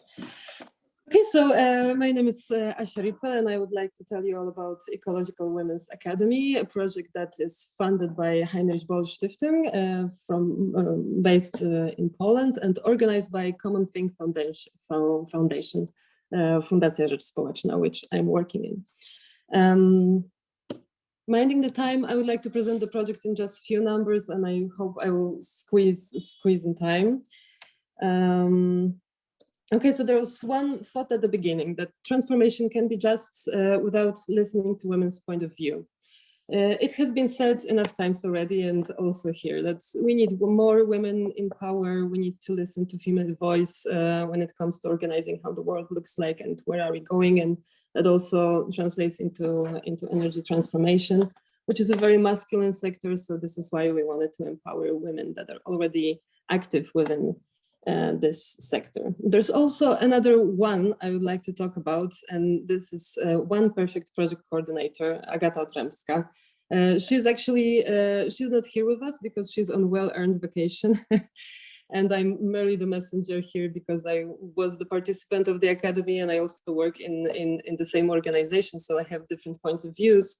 Okay, so my name is Asia Rippe, and I would like to tell you all about Ecological Women's Academy, a project that is funded by Heinrich Böll Stiftung, based in Poland and organized by Common Think Foundation, Fundacja Rzecz Społeczna, which I'm working in. Minding the time, I would like to present the project in just a few numbers, and I hope I will squeeze in time. Okay, so there was one thought at the beginning that transformation can be just without listening to women's point of view. It has been said enough times already, and also here, that we need more women in power. We need to listen to female voice when it comes to organizing how the world looks like and where are we going. And that also translates into energy transformation, which is a very masculine sector. So this is why we wanted to empower women that are already active within this sector. There's also another one I would like to talk about, and this is one perfect project coordinator, Agata Otremska. She's actually, she's not here with us because she's on well-earned vacation. And I'm merely the messenger here because I was the participant of the academy and I also work in the same organization, so I have different points of views.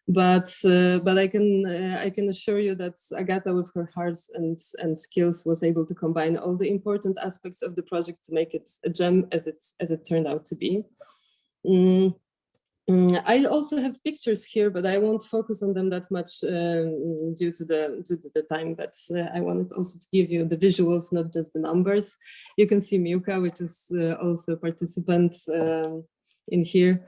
But I can assure you that Agata, with her heart and skills, was able to combine all the important aspects of the project to make it a gem as it turned out to be. I also have pictures here, but I won't focus on them that much due to the time. But I wanted also to give you the visuals, not just the numbers. You can see Miłka, which is also a participant in here.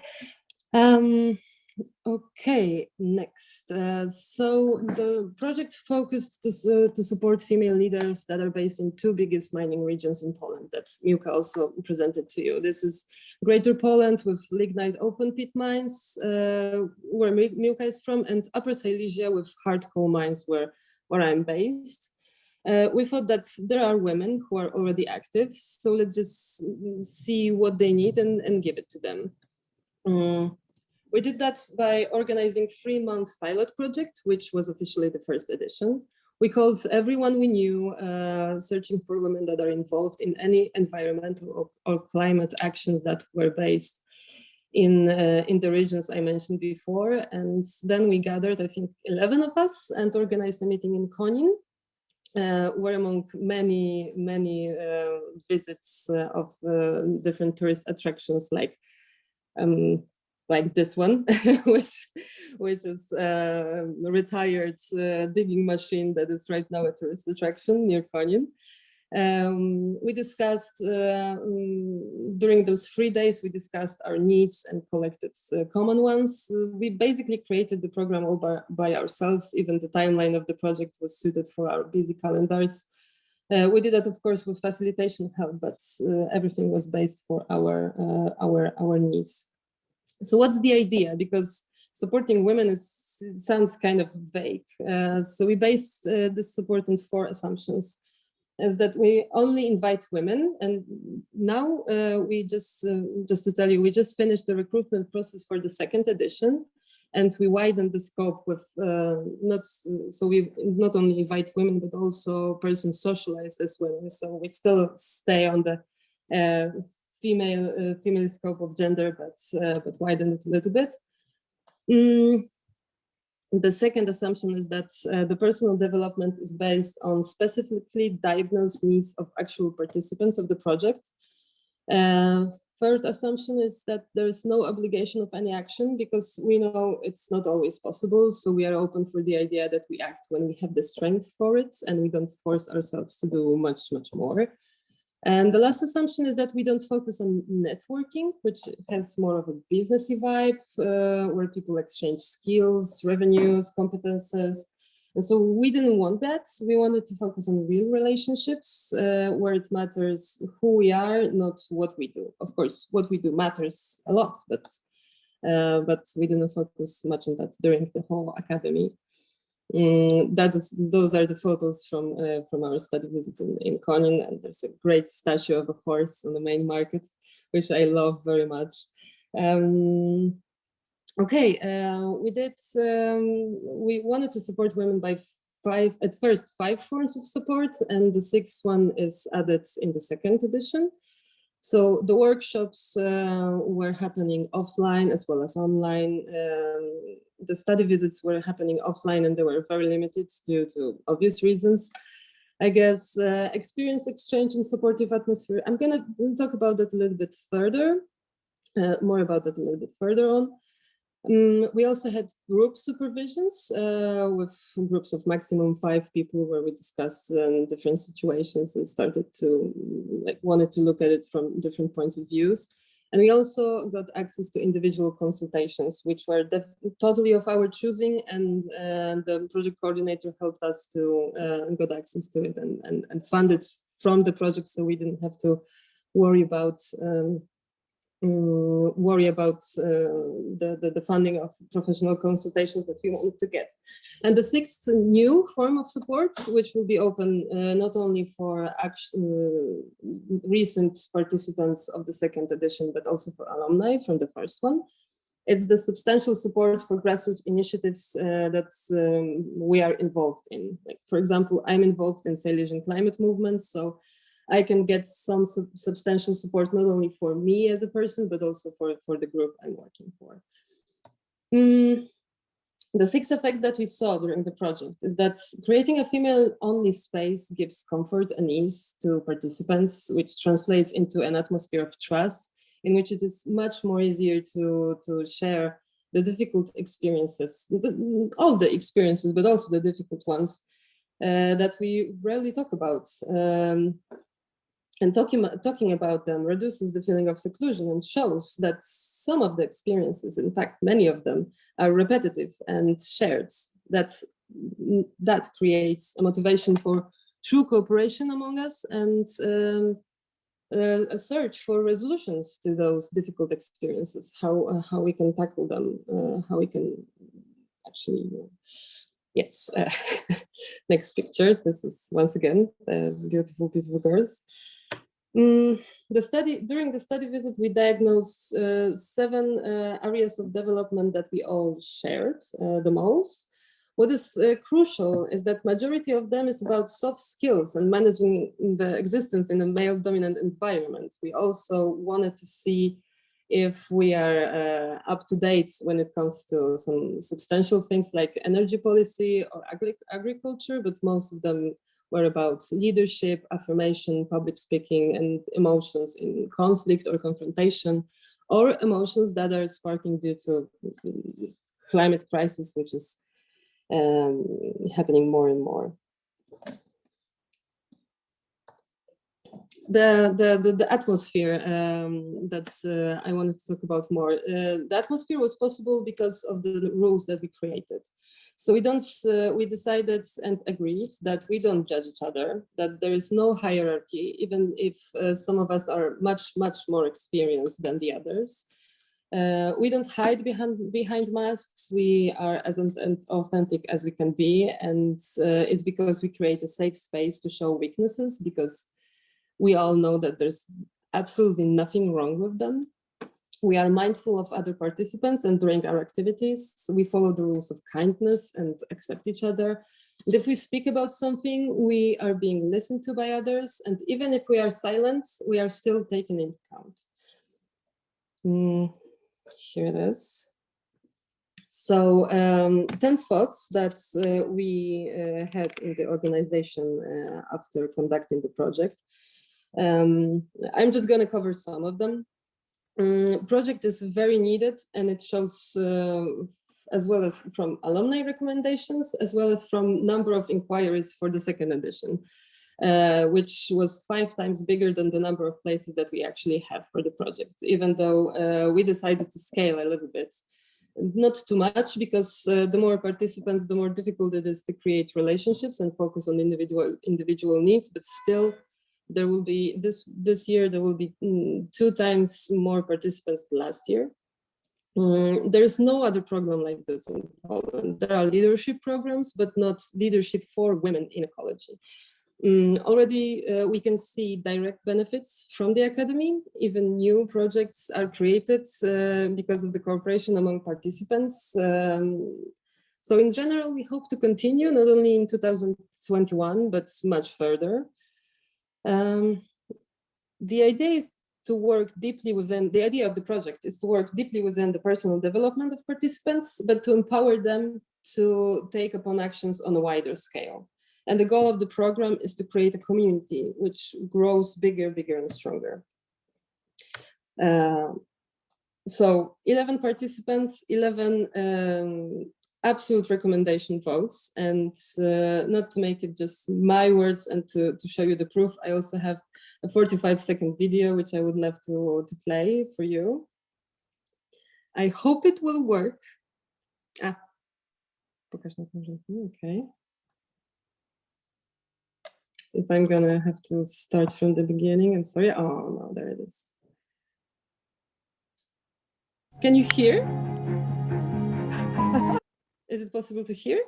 Okay, next. So the project focused to support female leaders that are based in two biggest mining regions in Poland that Miłka also presented to you. This is Greater Poland with lignite open pit mines, where Miłka is from, and Upper Silesia with hard coal mines where I'm based. We thought that there are women who are already active, so let's just see what they need and give it to them. We did that by organizing a 3-month pilot project, which was officially the first edition. We called everyone we knew, searching for women that are involved in any environmental or climate actions that were based in the regions I mentioned before. And then we gathered, I think, 11 of us and organized a meeting in Konin, where among many visits of different tourist attractions like like this one, which is a retired digging machine that is right now a tourist attraction near Konin. We discussed, during those 3 days, we discussed our needs and collected common ones. We basically created the program all by ourselves. Even the timeline of the project was suited for our busy calendars. We did that, of course, with facilitation help, but everything was based for our needs. So what's the idea? Because supporting women sounds kind of vague. So we based this support on 4 assumptions. Is that we only invite women, and now we just to tell you, we just finished the recruitment process for the 2nd edition, and we widened the scope with we not only invite women but also persons socialized as women. So we still stay on the female scope of gender, but widen it a little bit. The second assumption is that the personal development is based on specifically diagnosed needs of actual participants of the project. Third assumption is that there is no obligation of any action, because we know it's not always possible. So we are open for the idea that we act when we have the strength for it, and we don't force ourselves to do much more. And the last assumption is that we don't focus on networking, which has more of a businessy vibe, where people exchange skills, revenues, competences. And so we didn't want that. We wanted to focus on real relationships, where it matters who we are, not what we do. Of course, what we do matters a lot, but we didn't focus much on that during the whole academy. Those are the photos from our study visit in Konin, and there's a great statue of a horse on the main market, which I love very much. We wanted to support women by 5 forms of support, and the 6th one is added in the 2nd edition. So the workshops were happening offline as well as online. The study visits were happening offline, and they were very limited due to obvious reasons. I guess experience exchange and supportive atmosphere. I'm gonna talk about that a little bit further, more about that a little bit further on. We also had group supervisions with groups of maximum 5 people, where we discussed different situations and started to wanted to look at it from different points of views. And we also got access to individual consultations, which were totally of our choosing, and the project coordinator helped us to get access to it and fund it from the project, so we didn't have to worry about the funding of professional consultations that we wanted to get. And the 6th new form of support, which will be open not only for recent participants of the 2nd edition, but also for alumni from the 1st one. It's the substantial support for grassroots initiatives that we are involved in. Like, for example, I'm involved in Silesian climate movements, so I can get some substantial support, not only for me as a person, but also for the group I'm working for. The 6 effects that we saw during the project is that creating a female-only space gives comfort and ease to participants, which translates into an atmosphere of trust, in which it is much more easier to share the difficult experiences, all the experiences, but also the difficult ones that we rarely talk about. And talking about them reduces the feeling of seclusion and shows that some of the experiences, in fact, many of them, are repetitive and shared. That creates a motivation for true cooperation among us, and a search for resolutions to those difficult experiences, how we can tackle them, how we can actually, yes. Next picture. This is once again beautiful girls. During the study visit, we diagnosed 7 areas of development that we all shared the most. What is crucial is that majority of them is about soft skills and managing the existence in a male-dominant environment. We also wanted to see if we are up to date when it comes to some substantial things like energy policy or agriculture, but most of them were about leadership, affirmation, public speaking, and emotions in conflict or confrontation, or emotions that are sparking due to climate crisis, which is happening more and more. The atmosphere that I wanted to talk about more. The atmosphere was possible because of the rules that we created. So we decided and agreed that we don't judge each other, that there is no hierarchy, even if some of us are much more experienced than the others. We don't hide behind masks. We are as authentic as we can be, and it's because we create a safe space to show weaknesses, because we all know that there's absolutely nothing wrong with them. We are mindful of other participants, and during our activities, we follow the rules of kindness and accept each other. And if we speak about something, we are being listened to by others. And even if we are silent, we are still taken into account. Here it is. So 10 thoughts that we had in the organization after conducting the project. I'm just going to cover some of them. Project is very needed, and it shows as well as from alumni recommendations, as well as from number of inquiries for the second edition, which was 5 times bigger than the number of places that we actually have for the project, even though we decided to scale a little bit. Not too much, because the more participants, the more difficult it is to create relationships and focus on individual needs, but still, there will be this year there will be 2 times more participants than last year. There is no other program like this in Poland. There are leadership programs, but not leadership for women in ecology. Already we can see direct benefits from the academy. Even new projects are created because of the cooperation among participants. So in general, we hope to continue not only in 2021, but much further. The idea is to work deeply within, the idea of the project is to work deeply within the personal development of participants, but to empower them to take upon actions on a wider scale. And the goal of the program is to create a community which grows bigger and stronger. So 11 participants, 11 absolute recommendation votes, and not to make it just my words and to show you the proof, I also have a 45-second video which I would love to play for you. I hope it will work. Okay. If I'm gonna have to start from the beginning, I'm sorry. Oh no, there it is. Can you hear? Is it possible to hear?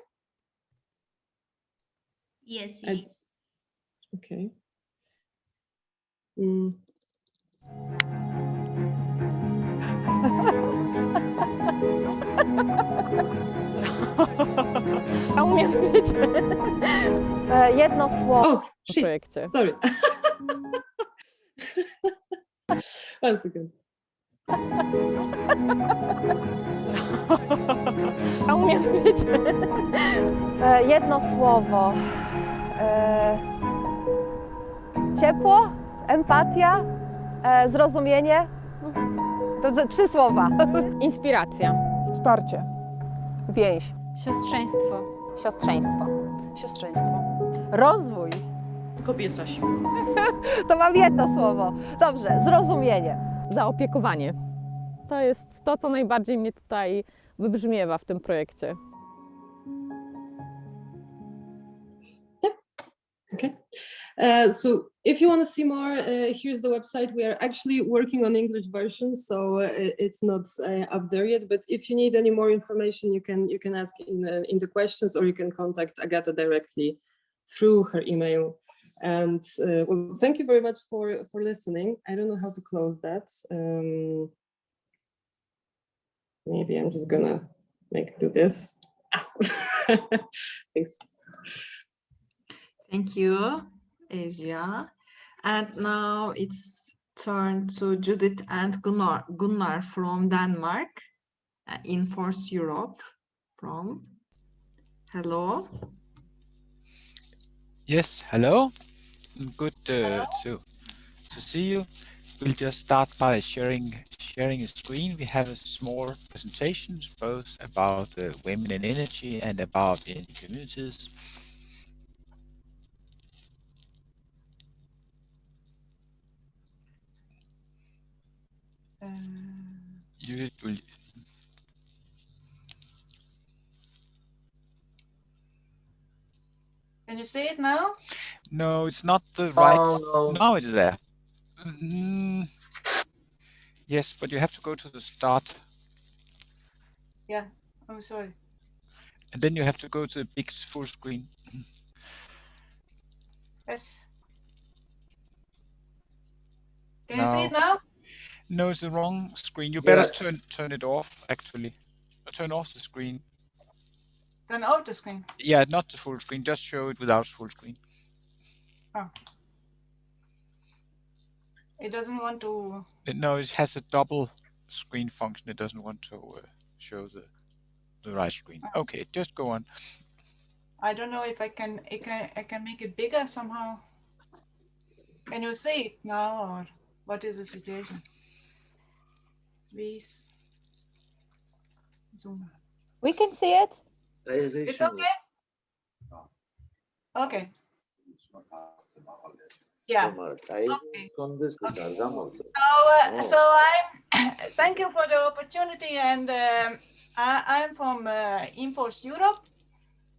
Yes. Okay. Ja umiem być. Jedno słowo Oh, w shit. projekcie. Sorry. 1 second. Ja umiem być. Jedno słowo. Ciepło, empatia, zrozumienie. To 3 słowa. Inspiracja. Wsparcie. Więź. Siostrzeństwo. Siostrzeństwo. Siostrzeństwo. Rozwój. Kobiecość. To mam jedno słowo. Dobrze, zrozumienie. Zaopiekowanie. To jest to, co najbardziej mnie tutaj wybrzmiewa w tym projekcie. Okay. So if you want to see more, here's the website. We are actually working on English version, so it's not up there yet. But if you need any more information, you can ask in the questions, or you can contact Agata directly through her email. And well, thank you very much for listening. I don't know how to close that. Maybe I'm just gonna do this. Thanks. Thank you, Asia. And now it's turn to Judith and Gunnar from Denmark, Inforce Europe. Hello. Yes, hello. Good to see you. We'll just start by sharing sharing a screen. We have a small presentations both about women in energy and about the energy communities. You will. Can you see it now? No, it's not the right. Oh, no. Now it's there. Yes, but you have to go to the start. Yeah. Oh, sorry. And then you have to go to the big full screen. Yes. Can you see it now? No, it's the wrong screen. You better Yes. turn it off, actually. Or turn off the screen. Turn off the screen. Yeah, not the full screen. Just show it without full screen. Oh. It doesn't want to. No, it has a double screen function. It doesn't want to show the right screen. Okay, just go on. I don't know if I can make it bigger somehow. Can you see it now, or what is the situation? Please zoom. We can see it. It's okay. Okay. Yeah. Okay. So I thank you for the opportunity, and I'm from Inforce Europe,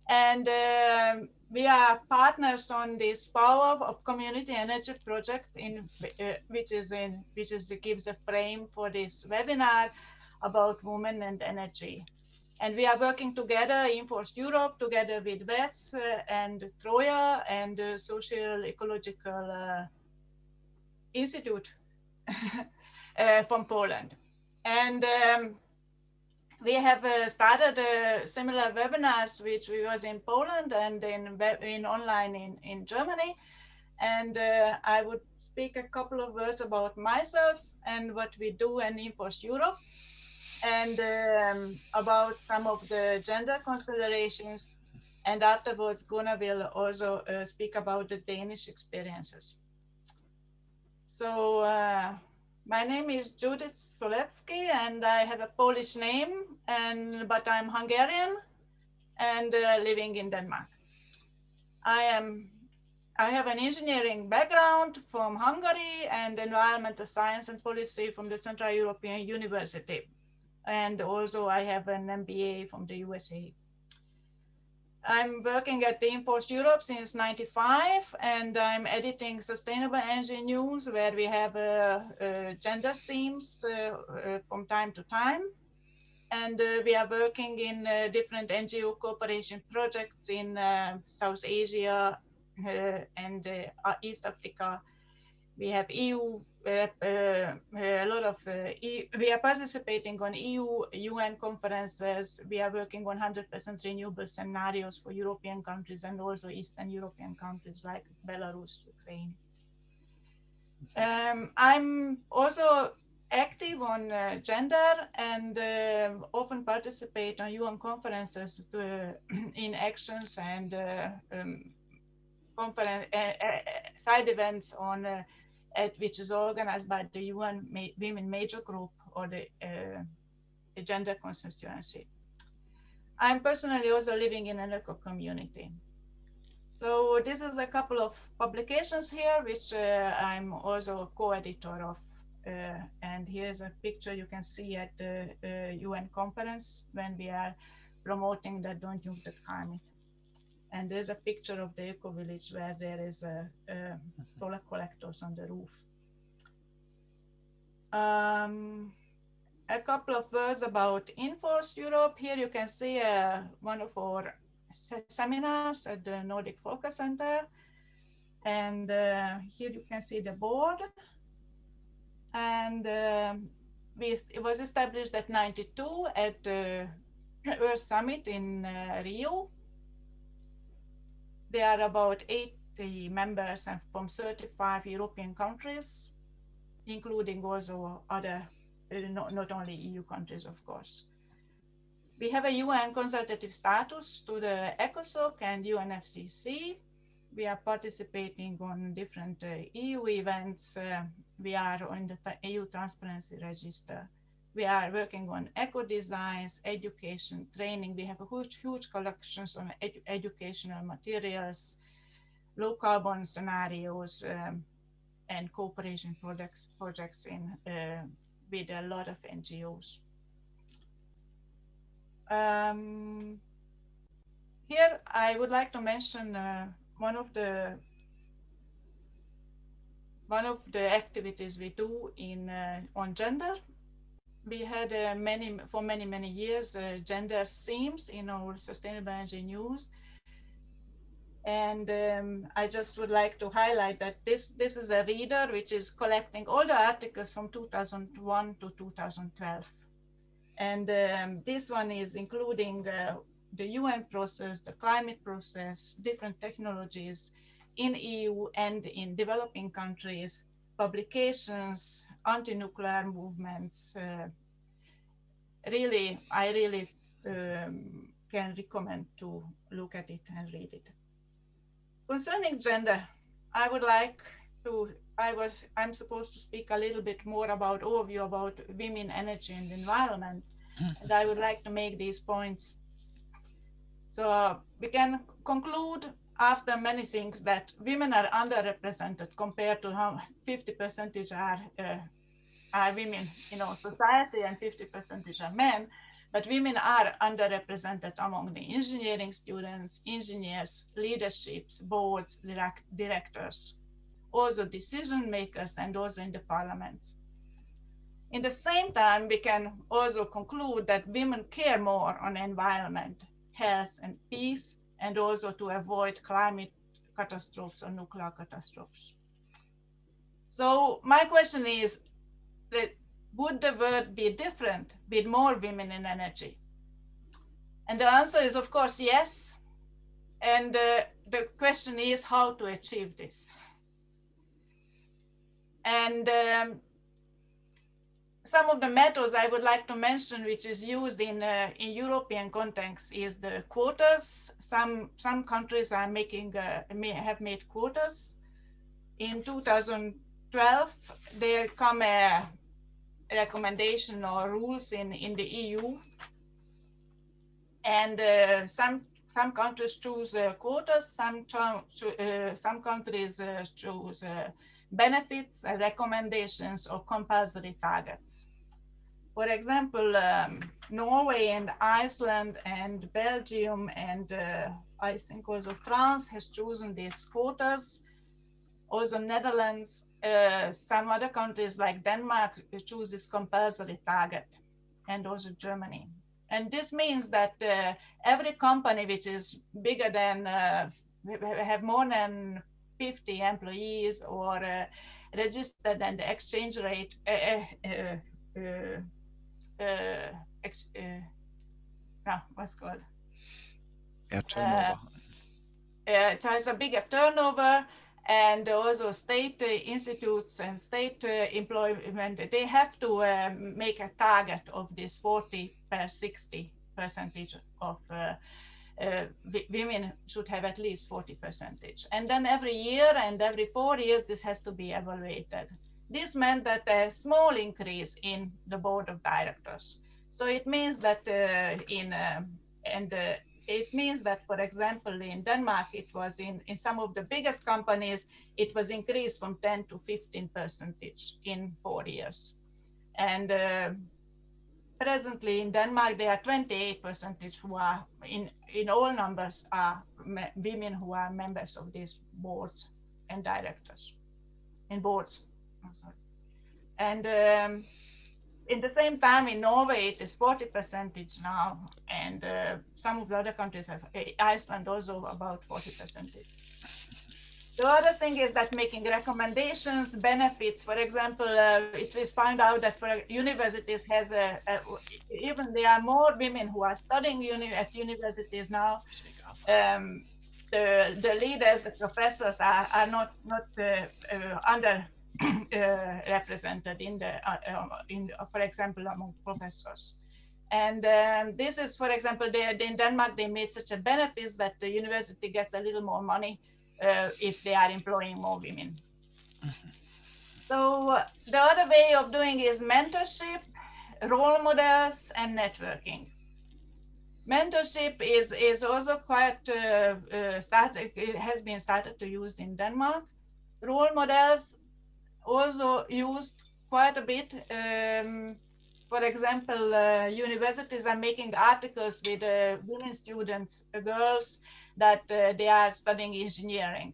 and we are partners on this Power of Community Energy project, which gives a frame for this webinar about women and energy. And we are working together, Inforce Europe, together with WES and Troja and Social Ecological Institute from Poland. And we have started similar webinars, which we was in Poland and in online in Germany. And I would speak a couple of words about myself and what we do in Inforce Europe, and about some of the gender considerations. And afterwards, Gunnar will also speak about the Danish experiences. So my name is Judith Solecki, and I have a Polish name, but I'm Hungarian and living in Denmark. I have an engineering background from Hungary and environmental science and policy from the Central European University. And also I have an MBA from the USA. I'm working at the Inforce Europe since '95, and I'm editing Sustainable Energy News, where we have gender themes from time to time. And we are working in different NGO cooperation projects in South Asia and East Africa. We have EU, a lot of, we are participating on EU, UN conferences. We are working on 100% renewable scenarios for European countries and also Eastern European countries like Belarus, Ukraine. I'm also active on gender and often participate on UN conferences in actions and conference side events on which is organized by the UN Women Major Group or the Gender Constituency. I'm personally also living in an eco community. So this is a couple of publications here, which I'm also a co-editor of. And here's a picture you can see at the UN conference when we are promoting the Don't Nuke the Climate. And there's a picture of the eco village where there is solar collectors on the roof. A couple of words about Inforce Europe. Here you can see one of our seminars at the Nordic Focus Center. And here you can see the board. And it was established at '92 at the Earth Summit in Rio. There are about 80 members from 35 European countries, including also other, not only EU countries, of course. We have a UN consultative status to the ECOSOC and UNFCCC, we are participating on different EU events. We are on the EU Transparency Register. We are working on eco-designs, education, training. We have a huge collections on educational materials, low carbon scenarios, and cooperation projects in with a lot of NGOs. Here I would like to mention one of the activities we do in on gender. We had for many years gender themes in our sustainable energy news, and I just would like to highlight that this is a reader which is collecting all the articles from 2001 to 2012, and this one is including the UN process, the climate process, different technologies in EU and in developing countries, publications, anti-nuclear movements. Really, I really can recommend to look at it and read it. Concerning gender, I would like to, I'm supposed to speak a little bit more about overview about women, energy and environment. And I would like to make these points. So we can conclude after many things that women are underrepresented compared to how 50% are women in our society and 50% are men, but women are underrepresented among the engineering students, engineers, leaderships, boards, directors, also decision makers, and also in the parliaments. In the same time, we can also conclude that women care more on environment, health and peace, and also to avoid climate catastrophes or nuclear catastrophes. So my question is, would the world be different with more women in energy? And the answer is, of course, yes. And the question is how to achieve this. And some of the methods I would like to mention, which is used in European context, is the quotas. Some countries are have made quotas. In 2012, there come a recommendation or rules in the EU, and some countries choose quotas. Some countries choose benefits, recommendations, or compulsory targets. For example, Norway and Iceland and Belgium and I think also France has chosen these quotas. Also Netherlands, some other countries like Denmark chooses compulsory target, and also Germany. And this means that every company which is bigger than, have more than 50 employees or registered and the exchange rate what's called? Turnover. It has a bigger turnover, and also state institutes and state employment, they have to make a target of this 40/60% of women should have at least 40%. And then every year and every 4 years, this has to be evaluated. This meant that a small increase in the board of directors. So it means that it means that, for example, in Denmark, it was in some of the biggest companies, it was increased from 10 to 15% in 4 years. And presently in Denmark, there are 28% who are, in all numbers, are women who are members of these boards and directors, in boards. I'm sorry. And in the same time, in Norway, it is 40% now, and some of the other countries have, Iceland also about 40%. The other thing is that making recommendations, benefits, for example, it was found out that for universities has even there are more women who are studying at universities now. The leaders, the professors are not under represented in for example, among professors. And this is, for example, in Denmark, they made such a benefit that the university gets a little more money if they are employing more women. So the other way of doing is mentorship, role models, and networking. Mentorship is also quite it has been started to use in Denmark. Role models also used quite a bit. For example, universities are making articles with women students, girls, that they are studying engineering.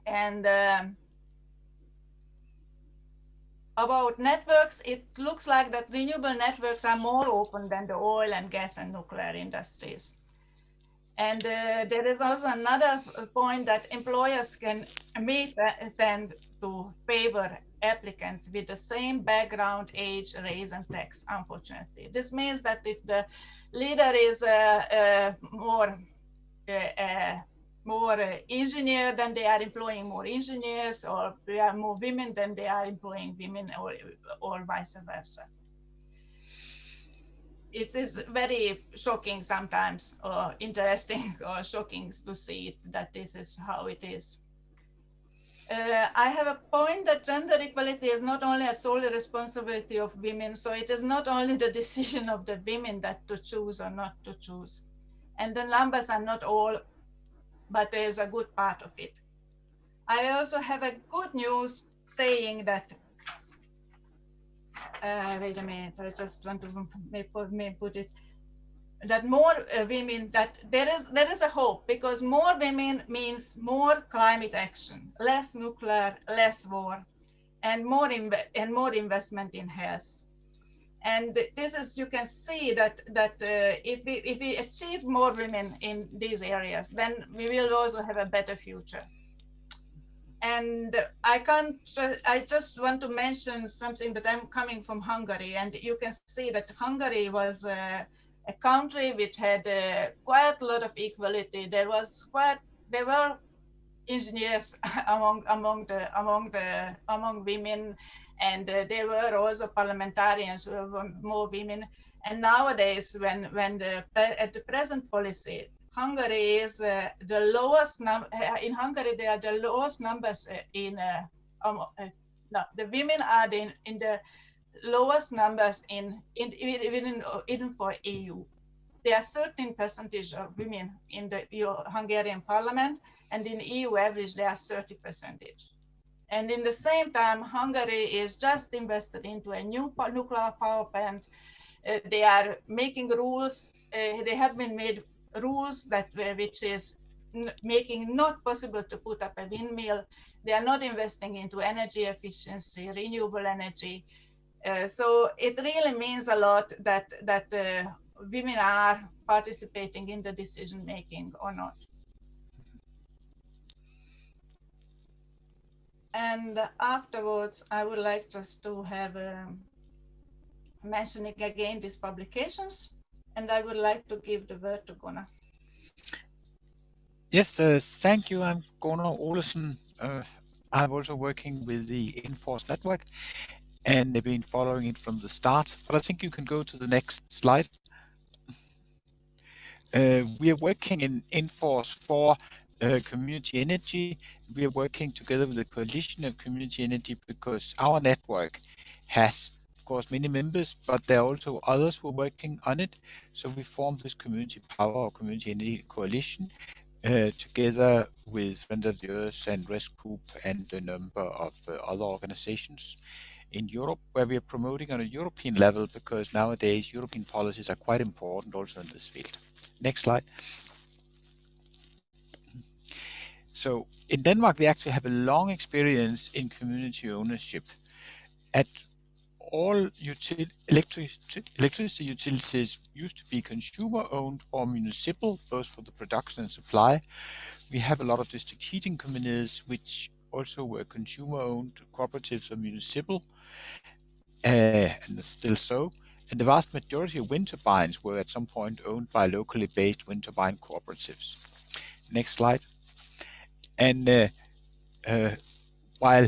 And about networks, it looks like that renewable networks are more open than the oil and gas and nuclear industries. And there is also another point that employers can tend to favor applicants with the same background, age, race, and tax, unfortunately. This means that if the leader is more engineer, then they are employing more engineers, or they are more women, then they are employing women, or vice versa. It is very shocking sometimes, or interesting or shocking to see it, that this is how it is. I have a point that gender equality is not only a solely responsibility of women, so it is not only the decision of the women that to choose or not to choose. And the numbers are not all, but there's a good part of it. I also have a good news saying that, wait a minute, I just want to put it, that more women, that there is a hope, because more women means more climate action, less nuclear, less war, and more investment in health. And this is, you can see that if we achieve more women in these areas, then we will also have a better future. And I just want to mention something, that I'm coming from Hungary, and you can see that Hungary was a country which had quite a lot of equality. There were engineers among women, and there were also parliamentarians who were more women. And nowadays, at the present policy, Hungary is the lowest in Hungary. There are the lowest numbers the women are in the lowest numbers even for EU. There are 13% of women in the Hungarian parliament, and in EU average there are 30%. And in the same time, Hungary is just invested into a new nuclear power plant. They are making rules. They have been made rules which is making not possible to put up a windmill. They are not investing into energy efficiency, renewable energy. So it really means a lot that women are participating in the decision making or not. And afterwards, I would like just to have mentioning again these publications, and I would like to give the word to Gunnar. Yes, thank you. I'm Gunnar Olesen. I'm also working with the INFORCE network, and they've been following it from the start. But I think you can go to the next slide. We are working in INFORCE for community energy. We are working together with the Coalition of Community Energy because our network has, of course, many members, but there are also others who are working on it. So we formed this Community Power or Community Energy Coalition together with Friends of the Earth and Rescue Group and a number of other organizations in Europe, where we are promoting on a European level, because nowadays European policies are quite important also in this field. Next slide. So in Denmark, we actually have a long experience in community ownership. At all electricity utilities used to be consumer-owned or municipal, both for the production and supply. We have a lot of district heating companies, which also were consumer-owned, cooperatives or municipal, and still so. And the vast majority of wind turbines were at some point owned by locally based wind turbine cooperatives. Next slide. And while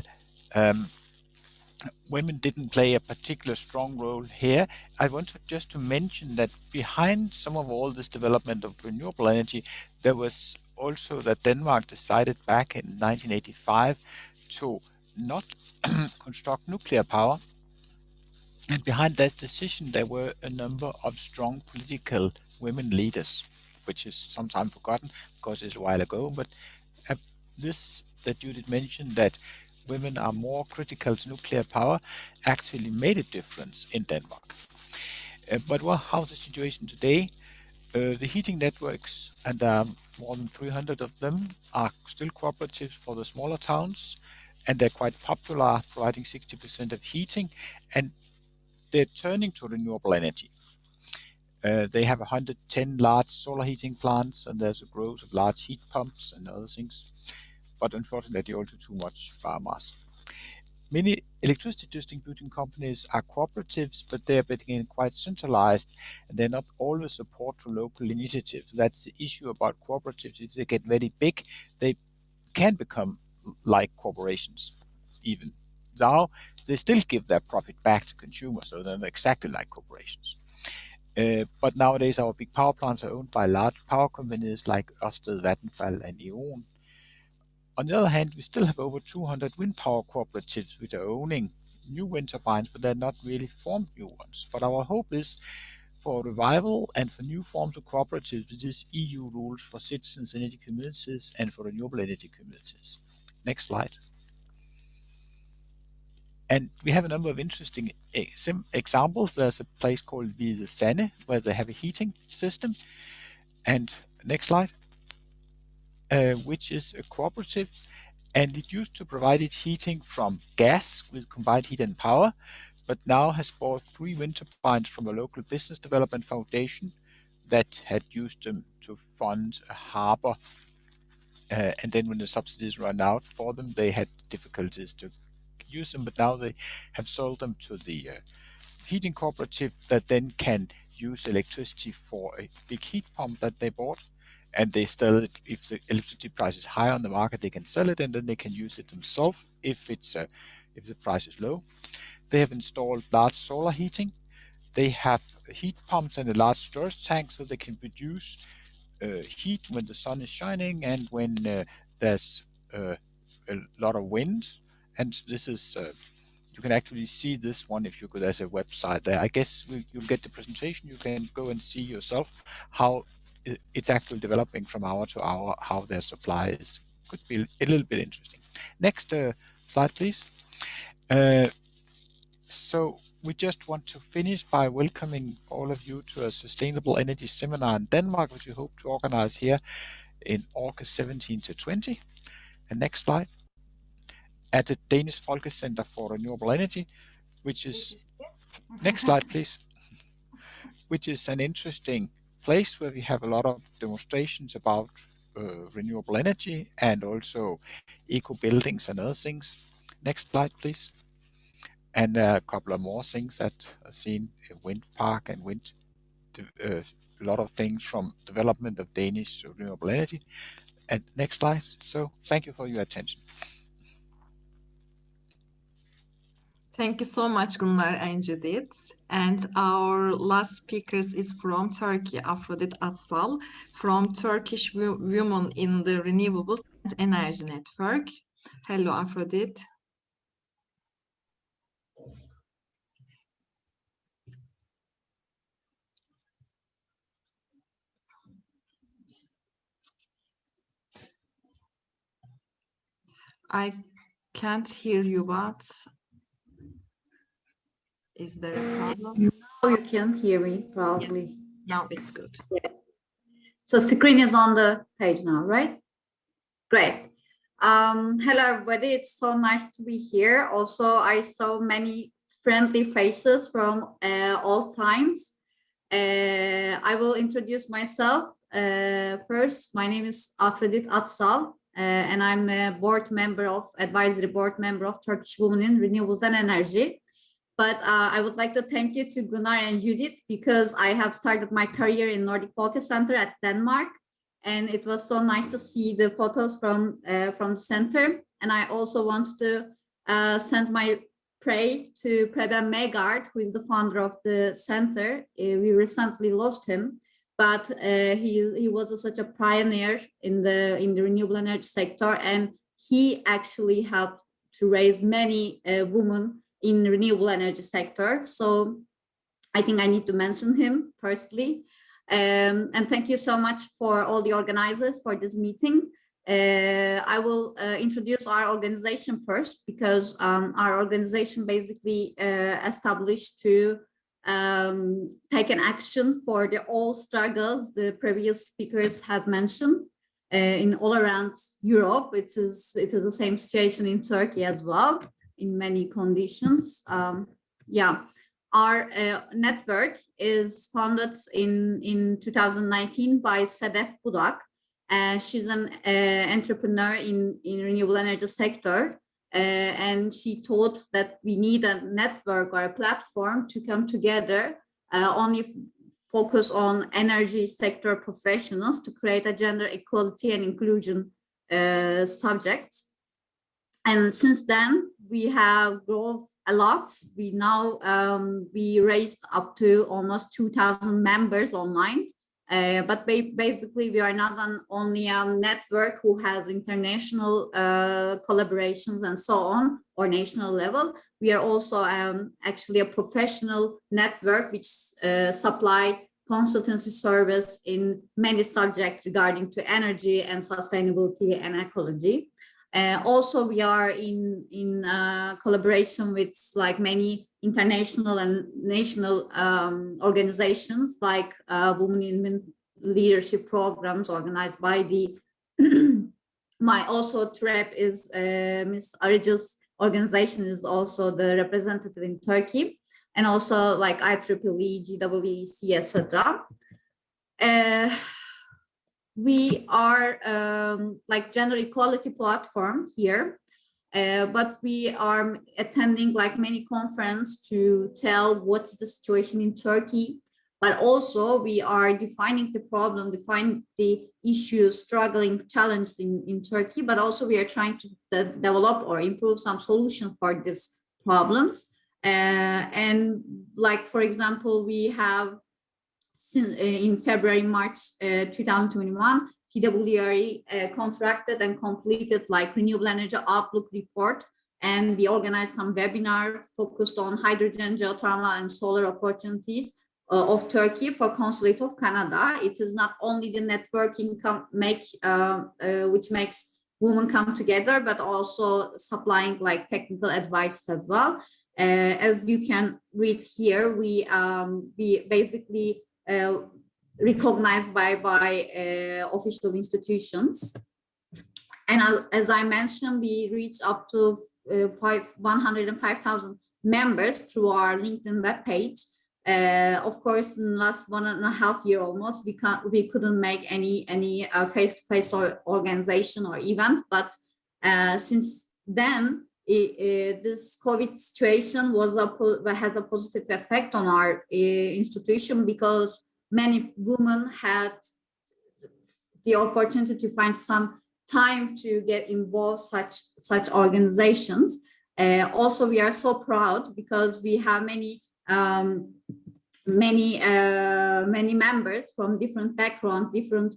women didn't play a particular strong role here, I want just to mention that behind some of all this development of renewable energy, there was also that Denmark decided back in 1985 to not construct nuclear power. And behind that decision, there were a number of strong political women leaders, which is sometimes forgotten because it's a while ago. But this that you did mention, that women are more critical to nuclear power, actually made a difference in Denmark. But how's the situation today? The heating networks, and more than 300 of them, are still cooperatives for the smaller towns, and they're quite popular, providing 60% of heating, and they're turning to renewable energy. They have 110 large solar heating plants, and there's a growth of large heat pumps and other things, but unfortunately also too much biomass. Many electricity distributing companies are cooperatives, but they are becoming quite centralized, and they're not always support to local initiatives. That's the issue about cooperatives. If they get very big, they can become like corporations. Even now, they still give their profit back to consumers, so they're not exactly like corporations. But nowadays, our big power plants are owned by large power companies like Ørsted, Vattenfall, and E.ON. On the other hand, we still have over 200 wind power cooperatives which are owning new wind turbines, but they're not really formed new ones. But our hope is for revival and for new forms of cooperatives with these EU rules for citizens' energy communities and for renewable energy communities. Next slide. And we have a number of interesting examples. There's a place called Hvide Sande where they have a heating system. And next slide. Which is a cooperative, and it used to provide its heating from gas with combined heat and power, but now has bought 3 wind turbines from a local business development foundation that had used them to fund a harbor. And then when the subsidies run out for them, they had difficulties to use them, but now they have sold them to the heating cooperative that then can use electricity for a big heat pump that they bought. And they still, if the electricity price is high on the market, they can sell it, and then they can use it themselves if the price is low. They have installed large solar heating. They have heat pumps and a large storage tank, so they can produce heat when the sun is shining and when there's a lot of wind. And this is you can actually see this one if you go. There's a website there. I guess you'll get the presentation. You can go and see yourself how it's actually developing from hour to hour, how their supply is. Could be a little bit interesting. Next slide, please. So we just want to finish by welcoming all of you to a sustainable energy seminar in Denmark, which we hope to organize here in August 17 to 20. And next slide. At the Danish Folkecenter for Renewable Energy, which is next slide, please. Which is an interesting place where we have a lot of demonstrations about renewable energy and also eco buildings and other things. Next slide, please. And a couple of more things that are seen: a wind park and wind, a lot of things from development of Danish renewable energy. And next slide. So thank you for your attention. Thank you so much, Gunnar and Judith. And our last speakers is from Turkey, Aphrodite Atsal, from Turkish Women in the Renewables and Energy Network. Hello, Aphrodite. I can't hear you, but is there a problem? Now you can hear me, probably. Yeah. Now it's good. Yeah. So screen is on the page now, right? Great. Hello, everybody. It's so nice to be here. Also, I saw many friendly faces from all times. I will introduce myself first. My name is Aphrodite Atsal, and I'm a advisory board member of Turkish Women in Renewables and Energy. But I would like to thank you to Gunnar and Judith, because I have started my career in Nordic Folkecenter at Denmark, and it was so nice to see the photos from the center. And I also want to send my praise to Preben Megard, who is the founder of the center. We recently lost him, but he was such a pioneer in the renewable energy sector, and he actually helped to raise many women in renewable energy sector. So I think I need to mention him personally. And thank you so much for all the organizers for this meeting. I will introduce our organization first, because our organization basically established to take an action for the all struggles the previous speakers has mentioned in all around Europe. It is the same situation in Turkey as well, in many conditions. Yeah. Our network is founded in 2019 by Sedef Budak. She's an entrepreneur in renewable energy sector, and she thought that we need a network or a platform to come together, only focus on energy sector professionals to create a gender equality and inclusion subject. And since then, we have grown a lot. We now we raised up to almost 2,000 members online. But basically, we are not only a network who has international collaborations and so on, or national level. We are also actually a professional network which supply consultancy service in many subjects regarding to energy and sustainability and ecology. Also, we are in collaboration with like many international and national organizations, like Women in Leadership programs organized by the my also TREP is Ms. Arıcı's organization is also the representative in Turkey, and also like IEEE, GWEC, etc. We are like gender equality platform here, but we are attending like many conferences to tell what's the situation in Turkey, but also we are defining the problem, define the issues, struggling, challenges in Turkey, but also we are trying to develop or improve some solution for these problems. And like, for example, we have in February, March 2021, TWRE contracted and completed like Renewable Energy Outlook report, and we organized some webinar focused on hydrogen, geothermal, and solar opportunities of Turkey for Consulate of Canada. It is not only the networking which makes women come together, but also supplying like technical advice as well. As you can read here, we basically recognized by official institutions. And as I mentioned, we reached up to 105,000 members through our LinkedIn webpage. Of course, in the last 1.5 years almost, we couldn't make any face-to-face organization or event, but since then, this COVID situation has a positive effect on our institution, because many women had the opportunity to find some time to get involved such organizations. Also, we are so proud because we have many members from different backgrounds, different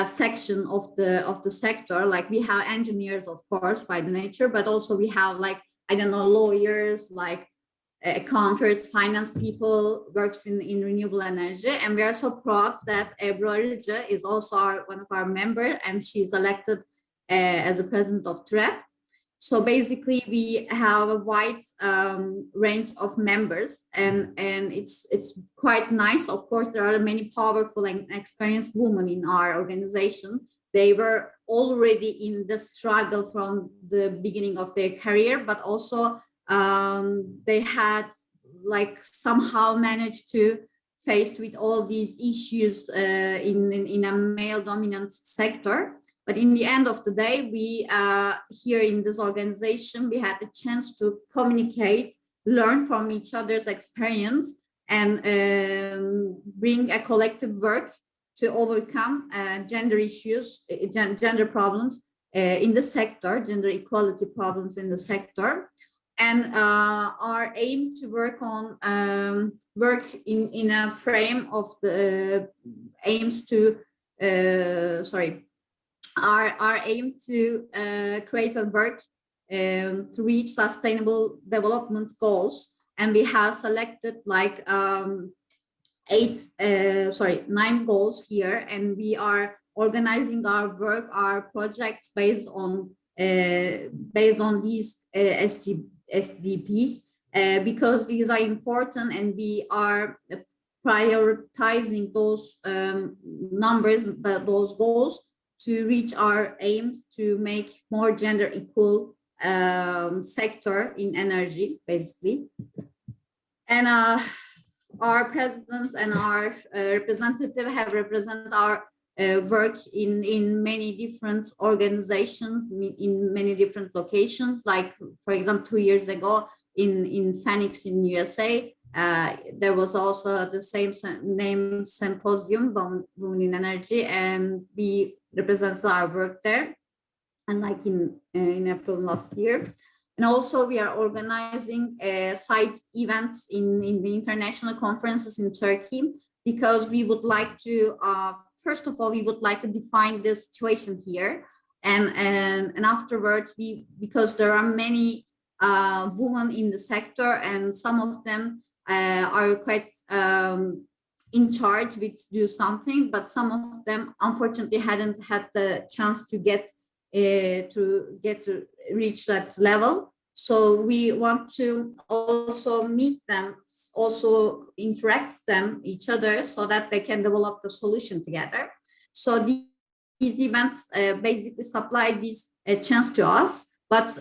section of the sector. Like we have engineers, of course, by the nature, but also we have like, I don't know, lawyers, like accountants, finance people works in renewable energy. And we are so proud that Ebru Arıcı is also one of our members, and she's elected as a president of TREP. So basically, we have a wide range of members, and it's quite nice. Of course, there are many powerful and experienced women in our organization. They were already in the struggle from the beginning of their career, but also they had like somehow managed to face with all these issues in a male-dominant sector. But in the end of the day, we here in this organization, we had the chance to communicate, learn from each other's experience, and bring a collective work to overcome gender issues, gender problems in the sector, gender equality problems in the sector. and our aim to work on work in a frame of the aims to our aim to create a work to reach sustainable development goals, and we have selected like 9 goals here, and we are organizing our work, our projects based on these SDPs because these are important, and we are prioritizing those numbers, those goals, to reach our aims to make more gender equal sector in energy, basically. And our president and our representative have represented our work in many different organizations, in many different locations. Like, for example, 2 years ago in Phoenix in USA, there was also the same name symposium, Women in Energy, and we represented our work there, and like in April last year. And also we are organizing side events in the international conferences in Turkey, because we would like to, first of all, we would like to define the situation here. And afterwards, because there are many women in the sector, and some of them are quite in charge with do something, but some of them unfortunately hadn't had the chance to get to reach that level. So we want to also meet them, also interact them each other, so that they can develop the solution together. So these events basically supply this chance to us. But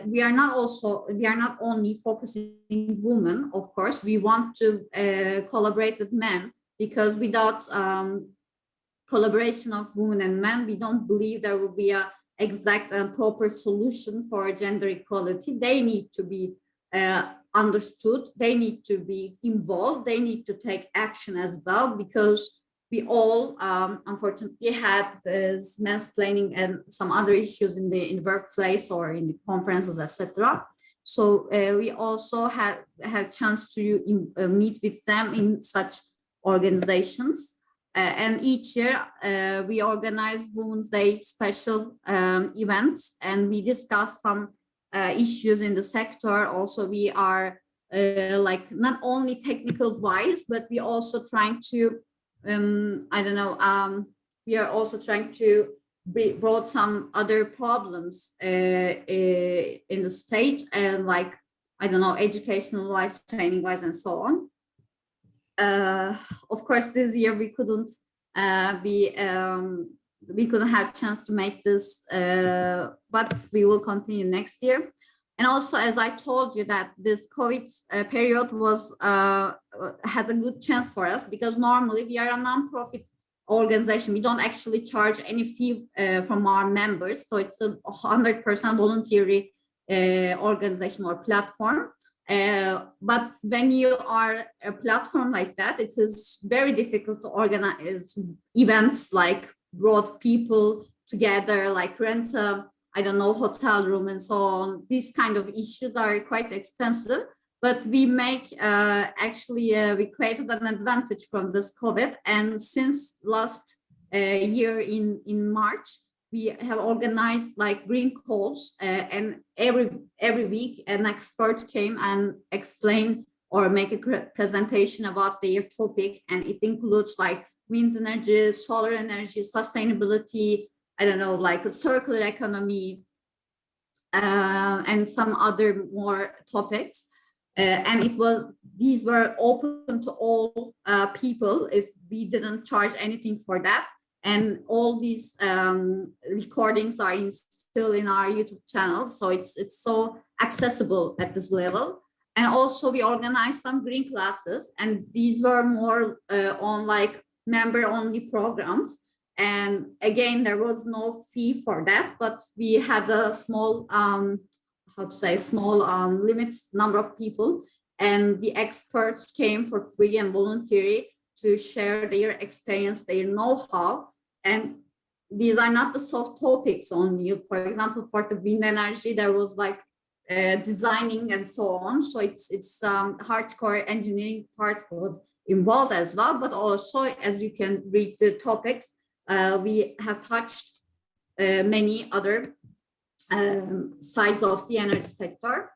we are not only focusing women, of course. We want to collaborate with men, because without collaboration of women and men, we don't believe there will be a exact and proper solution for gender equality. They need to be understood. They need to be involved. They need to take action as well, because we all unfortunately had this mansplaining and some other issues in the workplace or in the conferences, etc. So we also have chance to meet with them in such organizations. And each year we organize Women's Day special events, and we discuss some issues in the sector. Also, we are like not only technical wise, but we also trying to we are also trying to brought some other problems in the state, and like, educational wise, training wise, and so on. Of course, this year we couldn't we couldn't have chance to make this, but we will continue next year. And also, as I told you, that this COVID period was has a good chance for us, because normally we are a non-profit organization. We don't actually charge any fee from our members, so it's a 100% voluntary organization or platform. But when you are a platform like that, it is very difficult to organize events like brought people together, like rent a hotel room and so on. These kind of issues are quite expensive, but we make we created an advantage from this COVID. And since last year in March, we have organized like green calls, and every week an expert came and explained or make a presentation about their topic, and it includes like wind energy, solar energy, sustainability, like a circular economy, and some other more topics. And these were open to all people. We didn't charge anything for that. And all these recordings are still in our YouTube channel, so it's so accessible at this level. And also we organized some green classes, and these were more on like member-only programs. And again, there was no fee for that, but we had a small, limit number of people, and the experts came for free and voluntary to share their experience, their know-how. And these are not the soft topics only. For example, for the wind energy, there was like designing and so on. So it's hardcore engineering part was involved as well, but also, as you can read the topics, we have touched many other sides of the energy sector.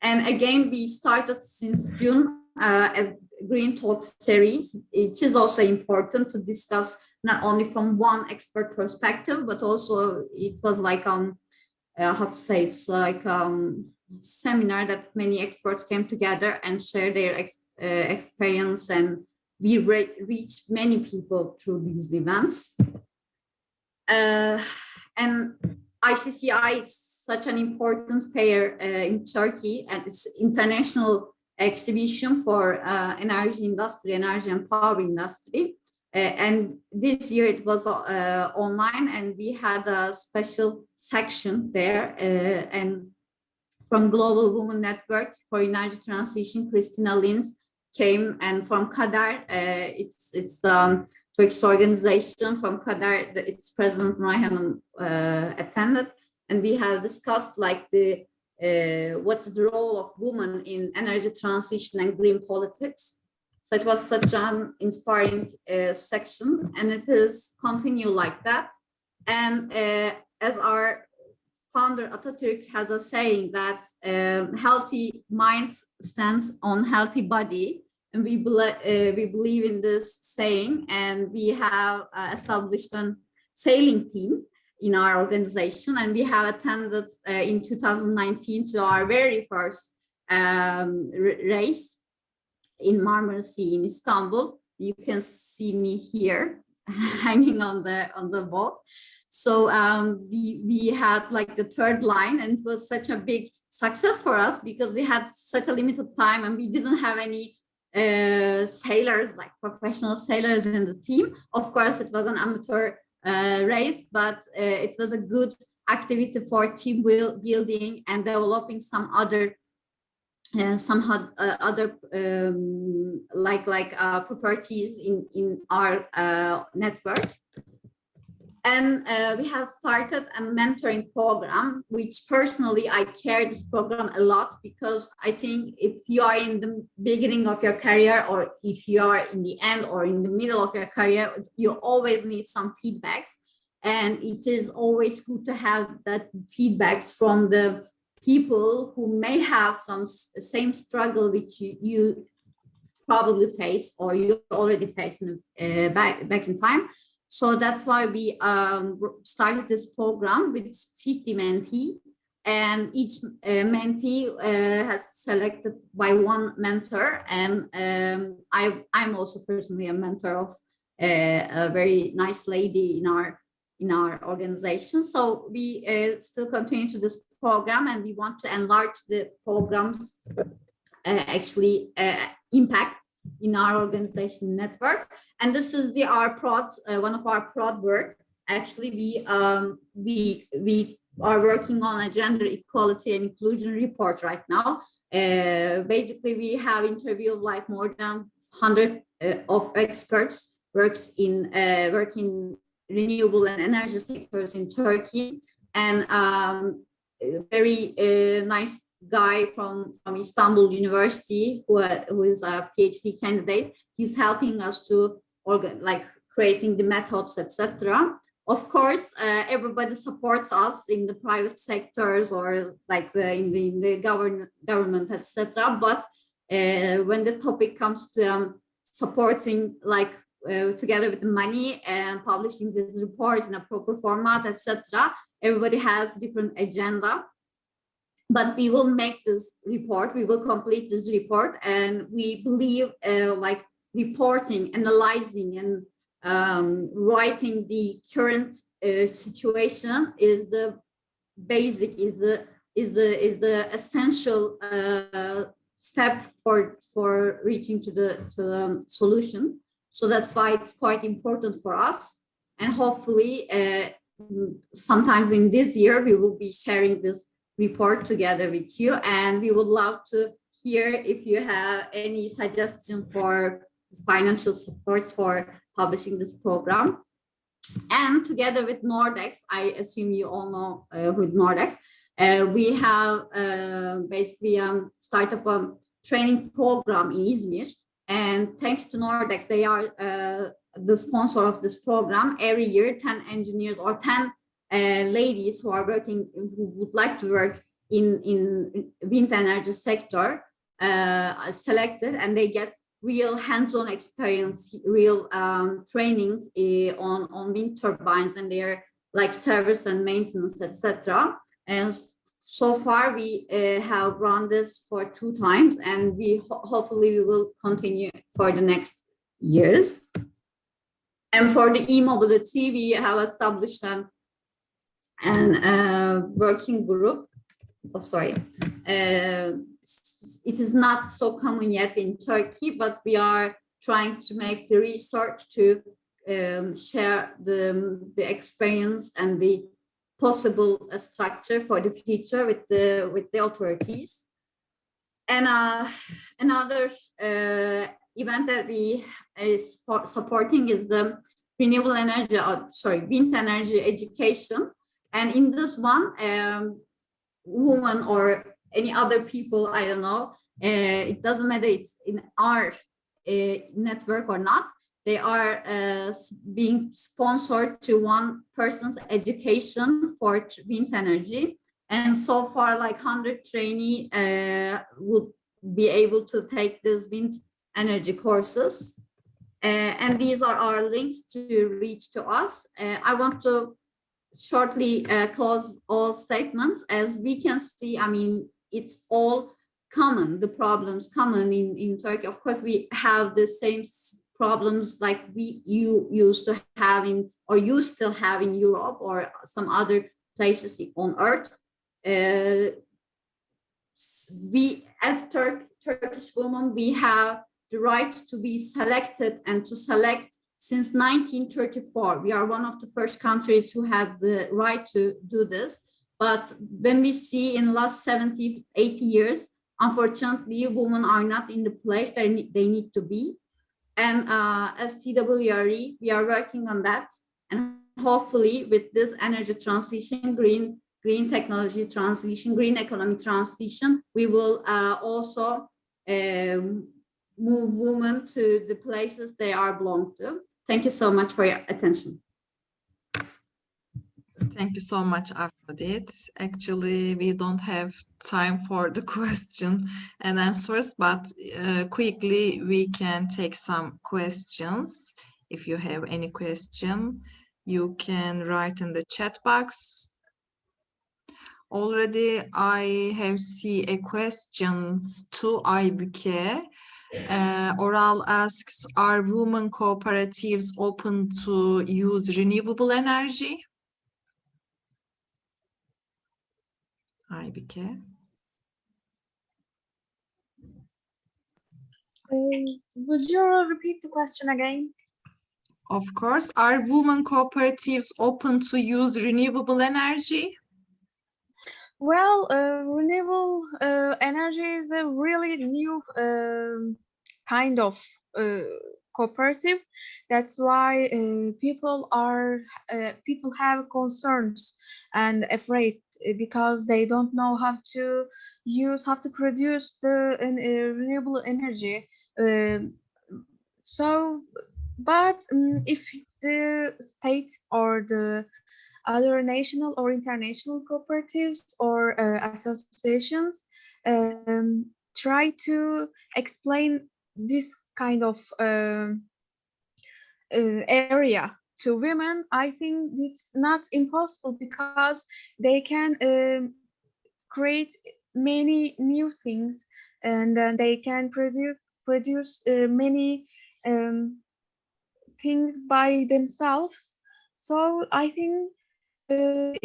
And again, we started since June a Green Talks series. It is also important to discuss not only from one expert perspective, but also it was like how to say, it's like seminar that many experts came together and shared their experience, and we reached many people through these events. And ICCI, it's such an important fair in Turkey, and it's international exhibition for energy industry, energy and power industry. And this year it was online, and we had a special section there. And from Global Women Network for Energy Transition, Christina Linz came, and from Kader, it's Turkish organization from Kader, its president Rayhan attended, and we have discussed like the what's the role of women in energy transition and green politics. So it was such an inspiring section, and it is continue like that. And as our founder Atatürk has a saying that healthy minds stands on healthy body, and we believe in this saying, and we have established a sailing team in our organization, and we have attended in 2019 to our very first race in Marmara Sea in Istanbul. You can see me here hanging on the boat. So we had like the third line, and it was such a big success for us because we had such a limited time, and we didn't have any sailors, like professional sailors in the team. Of course, it was an amateur race, but it was a good activity for team building and developing some other properties in our network. And we have started a mentoring program, which personally I care this program a lot, because I think if you are in the beginning of your career, or if you are in the end or in the middle of your career, you always need some feedbacks. And it is always good to have that feedbacks from the people who may have some same struggle which you probably face, or you already faced back in time. So that's why we started this program with 50 mentees, and each mentee has selected by one mentor. And I'm also personally a mentor of a very nice lady in our organization. So we still continue to this program, and we want to enlarge the program's impact in our organization network. And this is our one of our prod work. Actually, we are working on a gender equality and inclusion report right now. Basically, we have interviewed like more than 100 of experts working renewable and energy sectors in Turkey, and very nice guy from Istanbul University who is a PhD candidate. He's helping us to creating the methods, etc. Of course, everybody supports us in the private sectors or in the government, etc. But when the topic comes to supporting, together with the money and publishing this report in a proper format, etc., everybody has different agenda. But we will make this report, we will complete this report, and we believe reporting, analyzing, and writing the current situation is the basic, is the essential step for reaching to the solution. So that's why it's quite important for us, and hopefully sometimes in this year we will be sharing this report together with you, and we would love to hear if you have any suggestion for financial support for publishing this program. And together with Nordex, I assume you all know who is Nordex. We have basically started a training program in Izmir, and thanks to Nordex, they are the sponsor of this program. Every year, 10 engineers or 10 ladies who are working, who would like to work in wind energy sector, are selected, and they get real hands-on experience, real training on wind turbines and their like service and maintenance, etc. And so far we have run this for 2 times, and we hopefully we will continue for the next years. And for the e-mobility, we have established an working group. Oh, sorry. It is not so common yet in Turkey, but we are trying to make the research to share the experience and the possible structure for the future with the authorities. And another event that we is supporting is the renewable energy, wind energy education. And in this one, women or any other people, I don't know, it doesn't matter, it's in our network or not, they are being sponsored to one person's education for wind energy. And so far, like 100 trainee would be able to take these wind energy courses. And these are our links to reach to us. I want to shortly close all statements. As we can see, I mean, it's all common, the problems common in Turkey. Of course, we have the same problems like you used to have in, or you still have in Europe or some other places on earth. We, as Turkish women, we have the right to be selected and to select since 1934. We are one of the first countries who has the right to do this. But when we see in the last 70, 80 years, unfortunately, women are not in the place they need to be. And as TWRE, we are working on that. And hopefully with this energy transition, green technology transition, green economy transition, we will also move women to the places they are belong to. Thank you so much for your attention. Thank you so much, Aphrodite. Actually, we don't have time for the question and answers, but quickly we can take some questions. If you have any question, you can write in the chat box. Already I have seen a questions to Aybüke. Oral asks, are women cooperatives open to use renewable energy? Aybüke. Would you repeat the question again? Of course. Are women cooperatives open to use renewable energy? Well, renewable energy is a really new kind of cooperative. That's why people have concerns and afraid because they don't know how to produce the renewable energy. But if the state or the other national or international cooperatives or associations try to explain this kind of area to women, I think it's not impossible because they can create many new things, and they can produce many things by themselves. So I think they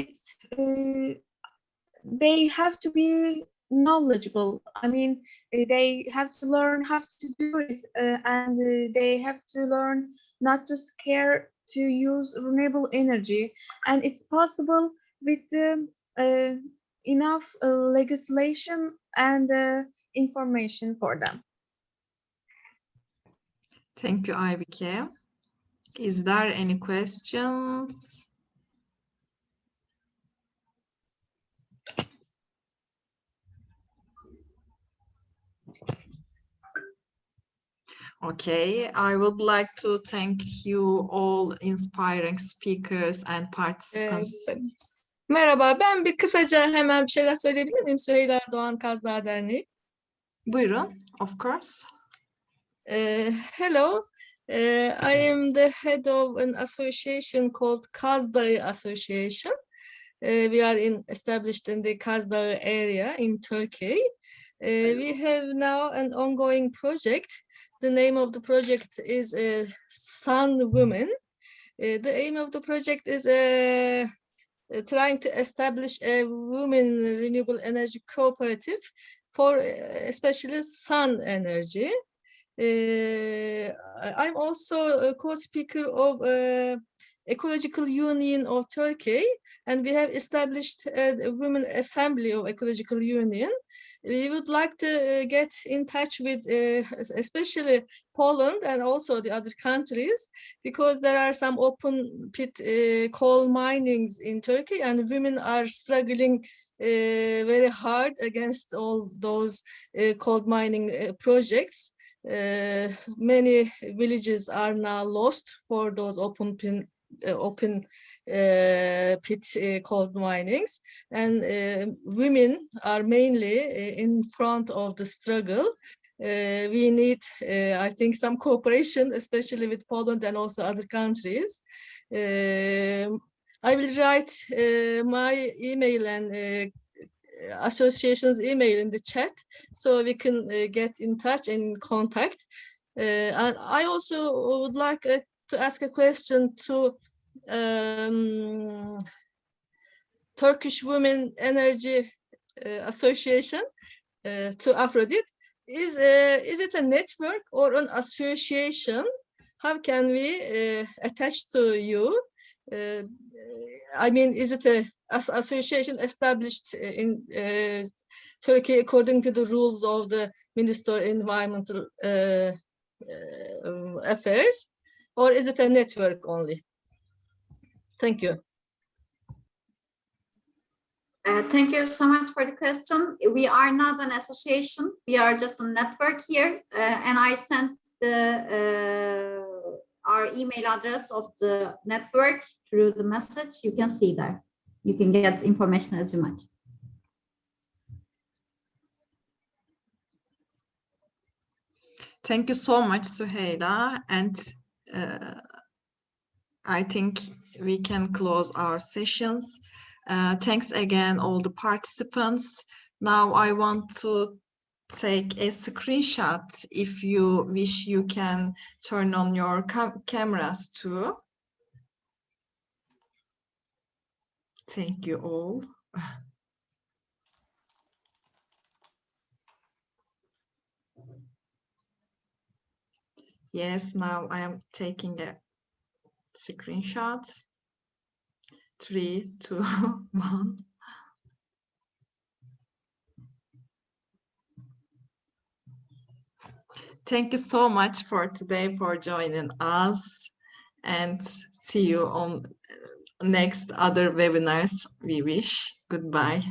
have to be knowledgeable. I mean, they have to learn how to do it, and they have to learn not to scare to use renewable energy. And it's possible with enough legislation and information for them. Thank you, Aybüke. Is there any questions? Okay, I would like to thank you all inspiring speakers and participants. Merhaba, ben bir kısaca hemen bir şeyler söyleyebilir miyim? Süheyla Doğan Kazdağ Derneği. Buyurun, of course. Hello, I am the head of an association called Kazdağ Association. We are established in the Kazdağ area in Turkey. We have now an ongoing project. The name of the project is Sun Women. The aim of the project is trying to establish a women renewable energy cooperative for especially sun energy. I'm also a co-speaker of Ecological Union of Turkey, and we have established a Women Assembly of Ecological Union. We would like to get in touch with especially Poland and also the other countries, because there are some open pit coal minings in Turkey, and women are struggling very hard against all those coal mining projects. Many villages are now lost for those open pit coal minings, and women are mainly in front of the struggle. We need, I think, some cooperation, especially with Poland and also other countries. I will write my email and association's email in the chat, so we can get in touch and in contact. And I also would like to ask a question to Turkish Women Energy Association, to Aphrodite. Is it a network or an association? How can we attach to you? I mean, is it a association established in Turkey according to the rules of the Minister of Environmental Affairs, or is it a network only? Thank you. Thank you so much for the question. We are not an association. We are just a network here. And I sent our email address of the network through the message. You can see there. You can get information as you might. Thank you so much, Süheyla. And I think we can close our sessions. Thanks again, all the participants. Now I want to take a screenshot. If you wish, you can turn on your cameras too. Thank you all. Yes, now I am taking a screenshot. 3, 2, 1. Thank you so much for today, for joining us, and see you on next other webinars we wish. Goodbye.